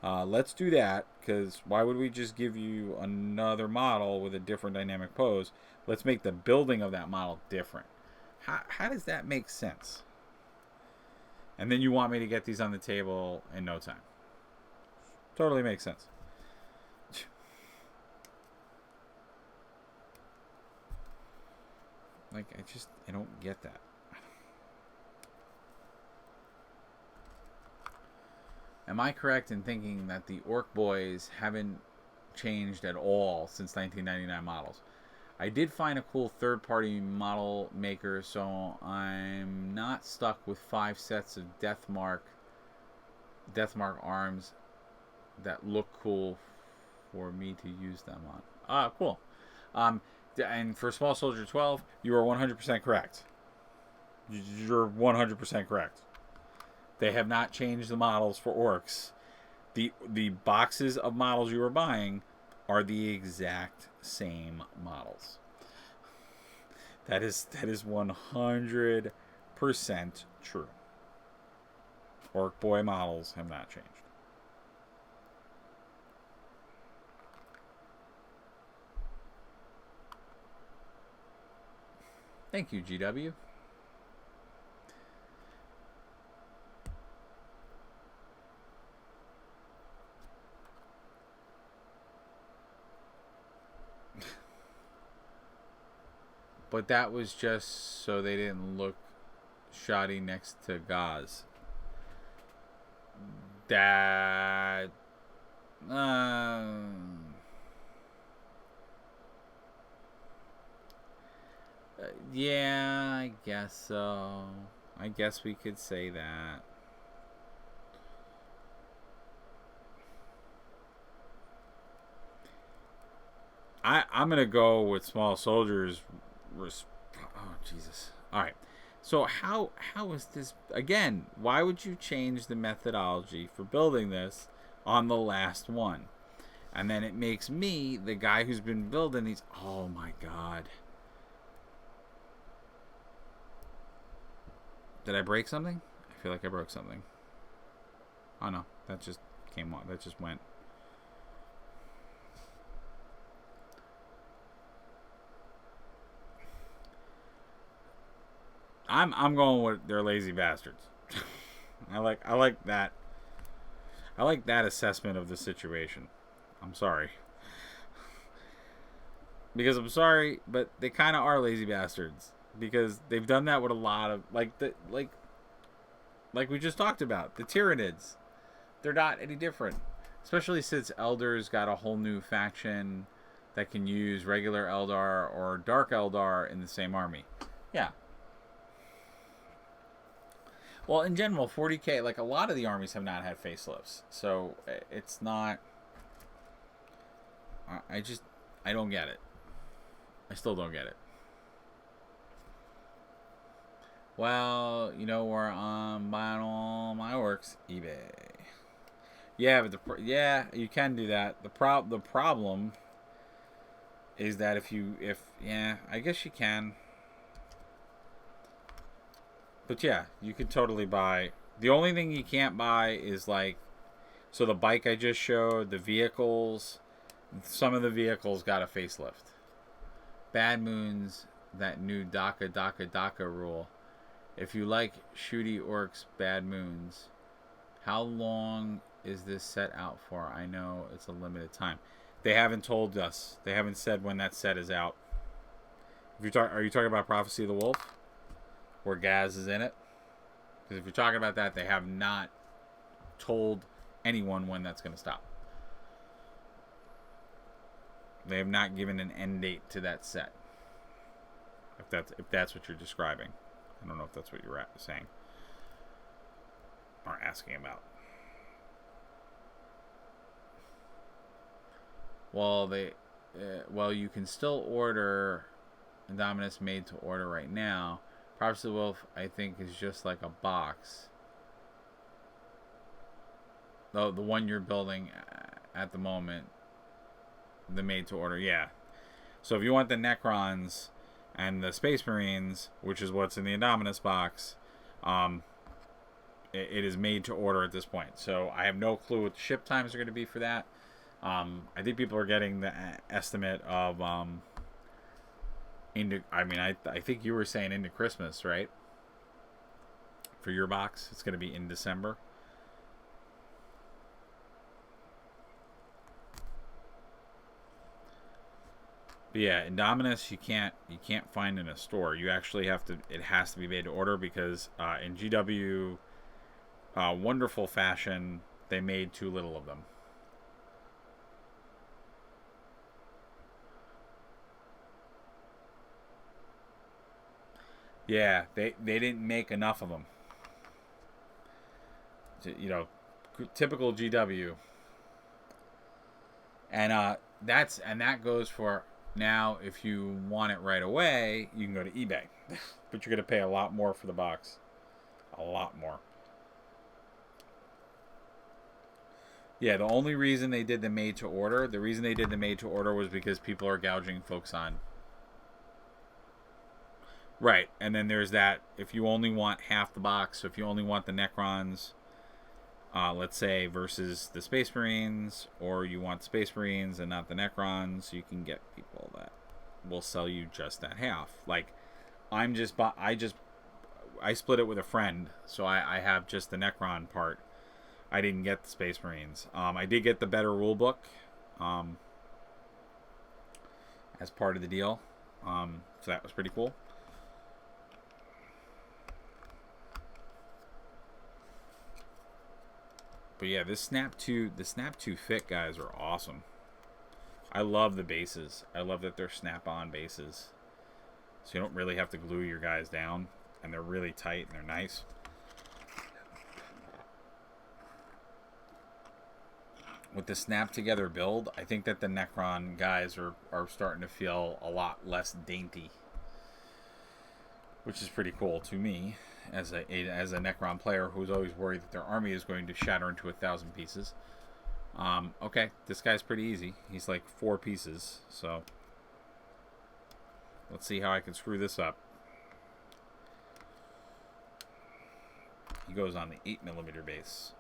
Let's do that, because why would we just give you another model with a different dynamic pose? Let's make the building of that model different. How does that make sense? And then you want me to get these on the table in no time. Totally makes sense. Like, I don't get that. Am I correct in thinking that the Orc Boys haven't changed at all since 1999 models? I did find a cool third-party model maker, so I'm not stuck with 5 sets of Deathmark arms that look cool for me to use them on. Ah, cool. And for Small Soldier 12, you are 100% correct. You're 100% correct. They have not changed the models for orcs. The boxes of models you are buying are the exact same models. That is 100% true. Orc boy models have not changed. Thank you, GW. But that was just so they didn't look shoddy next to Gauze. That... yeah, I guess so. I guess we could say that. I'm going to go with Small Soldiers... Oh, Jesus. Alright. So how is this... Again, why would you change the methodology for building this on the last one? And then it makes me, the guy who's been building these... Oh, my God. Did I break something? I feel like I broke something. Oh, no. That just came on. That just went... I'm going with they're lazy bastards. I like that. I like that assessment of the situation. I'm sorry. Because I'm sorry, but they kind of are lazy bastards, because they've done that with a lot of like we just talked about, the Tyranids. They're not any different, especially since Eldars got a whole new faction that can use regular Eldar or Dark Eldar in the same army. Yeah. Well, in general, 40k, like a lot of the armies have not had facelifts, so it's not. I don't get it. I still don't get it. Well, you know where I'm buying all my works? eBay. Yeah, but yeah, you can do that. The problem is that if yeah, I guess you can. But yeah, you could totally buy. The only thing you can't buy is like, so the bike I just showed, the vehicles, some of the vehicles got a facelift. Bad Moons, that new DACA rule. If you like Shooty Orcs Bad Moons, how long is this set out for? I know it's a limited time. They haven't told us. They haven't said when that set is out. If you're are you talking about Prophecy of the Wolf? Where Gaz is in it? Because if you're talking about that, they have not told anyone when that's going to stop. They have not given an end date to that set. If that's what you're describing. I don't know if that's what you're saying. Or asking about. Well, you can still order Indominus made to order right now. Prophecy of the Wolf, I think, is just like a box. Though the one you're building at the moment, the made to order, yeah. So if you want the Necrons and the Space Marines, which is what's in the Indominus box, it is made to order at this point. So I have no clue what the ship times are going to be for that. I think people are getting the estimate of I think you were saying into Christmas, right? For your box, it's going to be in December. But yeah, Indominus you can't find in a store. You actually have to. It has to be made to order because in GW, wonderful fashion, they made too little of them. Yeah, they didn't make enough of them. You know, typical GW. And that goes for now. If you want it right away, you can go to eBay, but you're gonna pay a lot more for the box, a lot more. Yeah, the only reason they did the made to order, was because people are gouging folks on. Right, and then there's that. If you only want half the box, so if you only want the Necrons, let's say, versus the Space Marines, or you want Space Marines and not the Necrons, you can get people that will sell you just that half. Like, I split it with a friend, so I have just the Necron part. I didn't get the Space Marines. I did get the better rule book as part of the deal, so that was pretty cool. But yeah, the Snap 2 Fit guys are awesome. I love the bases. I love that they're snap-on bases. So you don't really have to glue your guys down. And they're really tight and they're nice. With the Snap Together build, I think that the Necron guys are starting to feel a lot less dainty. Which is pretty cool to me. As a Necron player who's always worried that their army is going to shatter into 1,000 pieces. Okay, this guy's pretty easy. He's like 4 pieces, so let's see how I can screw this up. He goes on the 8mm base.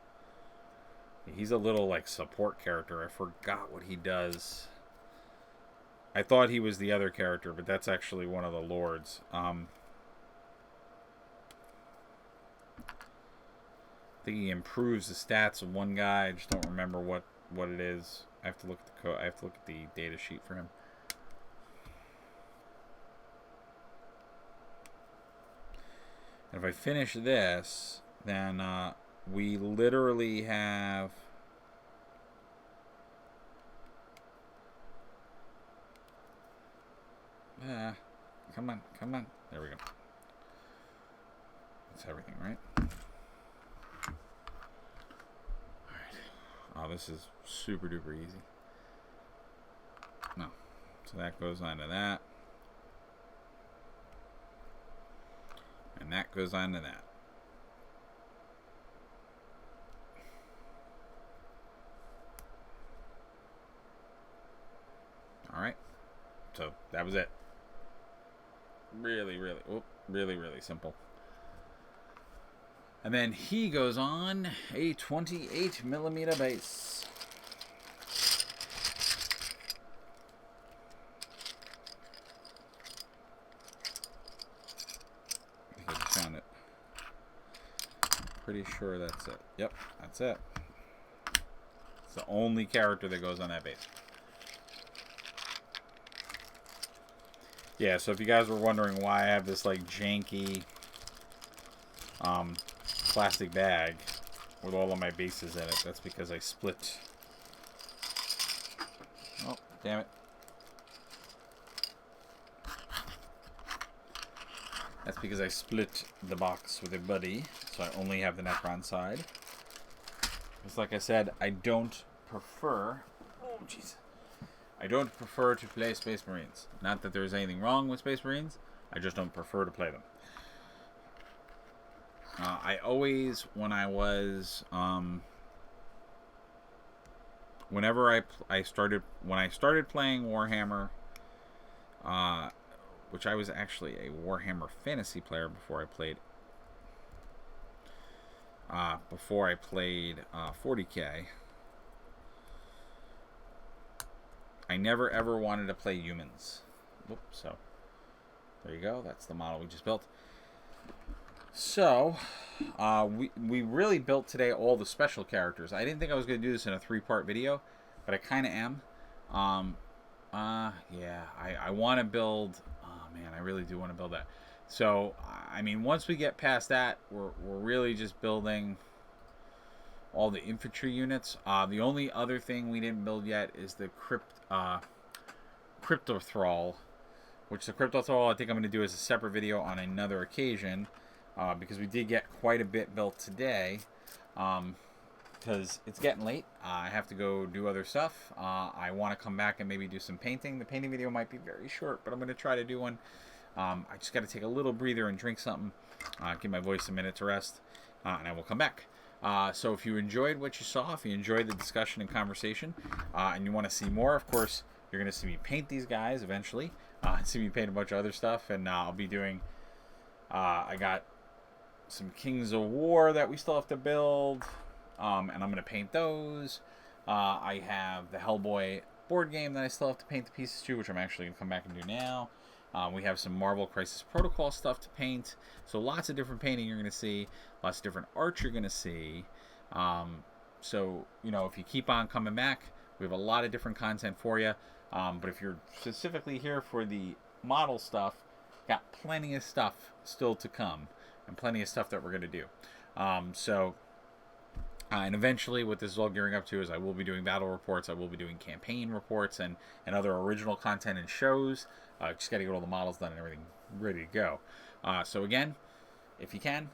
He's a little like support character. I forgot what he does. I thought he was the other character, but that's actually one of the lords. I think he improves the stats of one guy. I just don't remember what it is. I have to look at the I have to look at the data sheet for him. And if I finish this, then we literally have come on. There we go. That's everything, right? Oh, this is super duper easy. No. So that goes on to that. And that goes on to that. Alright. So that was it. Really simple. And then he goes on a 28mm base. I think I just found it. Pretty sure that's it. Yep, that's it. It's the only character that goes on that base. Yeah, so if you guys were wondering why I have this like janky plastic bag with all of my bases in it, that's because I split. Oh, damn it. That's because I split the box with a buddy, so I only have the Necron side. Because like I said, I don't prefer... Oh, jeez. I don't prefer to play Space Marines. Not that there's anything wrong with Space Marines, I just don't prefer to play them. I always, when I was... whenever I started playing Warhammer... which I was actually a Warhammer fantasy player before I played 40K. I never ever wanted to play humans. Whoops, so there you go. That's the model we just built. So we really built today all the special characters. I didn't think I was going to do this in a 3-part video, but I kind of am. Yeah, I want to build... Man, I really do want to build that. So, I mean, once we get past that, we're really just building all the infantry units. The only other thing we didn't build yet is the Cryptothrall, which the Cryptothrall I think I'm going to do as a separate video on another occasion, because we did get quite a bit built today. Because it's getting late. I have to go do other stuff. I want to come back and maybe do some painting. The painting video might be very short, but I'm going to try to do one. I just got to take a little breather and drink something. Give my voice a minute to rest, and I will come back. So if you enjoyed what you saw, if you enjoyed the discussion and conversation, and you want to see more, of course, you're going to see me paint these guys eventually. See me paint a bunch of other stuff, and I'll be doing... I got some Kings of War that we still have to build. And I'm going to paint those. I have the Hellboy board game that I still have to paint the pieces to, which I'm actually going to come back and do now. We have some Marvel Crisis Protocol stuff to paint. So lots of different painting you're going to see. Lots of different art you're going to see. So, you know, if you keep on coming back, we have a lot of different content for you. But if you're specifically here for the model stuff, got plenty of stuff still to come. And plenty of stuff that we're going to do. And eventually what this is all gearing up to is I will be doing battle reports, I will be doing campaign reports, and other original content and shows. Just got to get all the models done and everything ready to go. So again, if you can,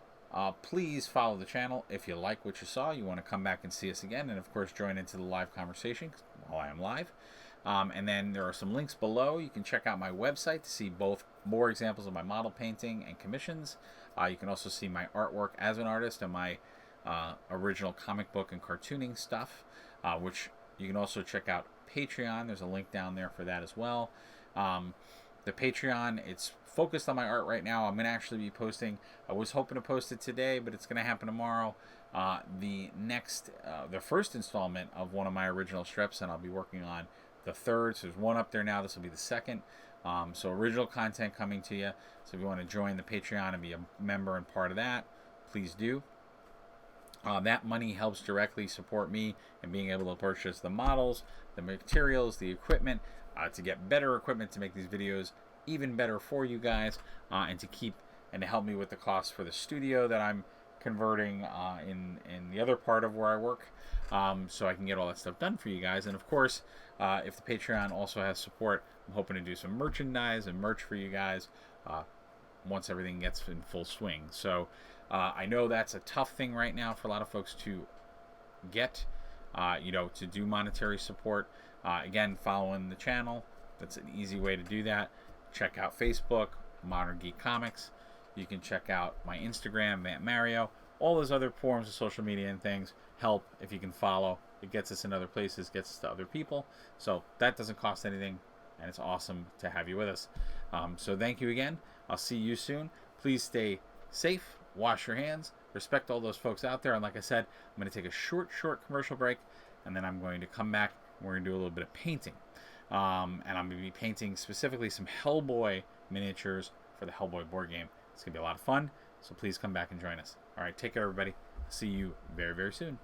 please follow the channel. If you like what you saw, you want to come back and see us again, and of course join into the live conversation while I am live. And then there are some links below. You can check out my website to see both more examples of my model painting and commissions. You can also see my artwork as an artist and my original comic book and cartooning stuff, which you can also check out Patreon. There's a link down there for that as well. The Patreon, it's focused on my art right now. I'm going to actually be posting, I was hoping to post it today, but it's going to happen tomorrow. The first installment of one of my original strips, and I'll be working on the third. So there's one up there now. This will be the second. So original content coming to you. So if you want to join the Patreon and be a member and part of that, please do. That money helps directly support me in being able to purchase the models, the materials, the equipment, to get better equipment to make these videos even better for you guys, and to help me with the costs for the studio that I'm converting in the other part of where I work, so I can get all that stuff done for you guys. And of course, if the Patreon also has support, I'm hoping to do some merchandise and merch for you guys once everything gets in full swing. So I know that's a tough thing right now for a lot of folks to get, to do monetary support. Again, following the channel, That's an easy way to do that. Check out Facebook, Modern Geek Comics. You can check out my Instagram, Matt Mario. All those other forms of social media and things help if you can follow. It gets us in other places, gets us to other people. So that doesn't cost anything, and it's awesome to have you with us. So thank you again. I'll see you soon. Please stay safe, wash your hands, respect all those folks out there. And like I said, I'm going to take a short commercial break, and then I'm going to come back. We're going to do a little bit of painting. And I'm going to be painting specifically some Hellboy miniatures for the Hellboy board game. It's going to be a lot of fun, so please come back and join us. All right, take care, everybody. See you very, very soon.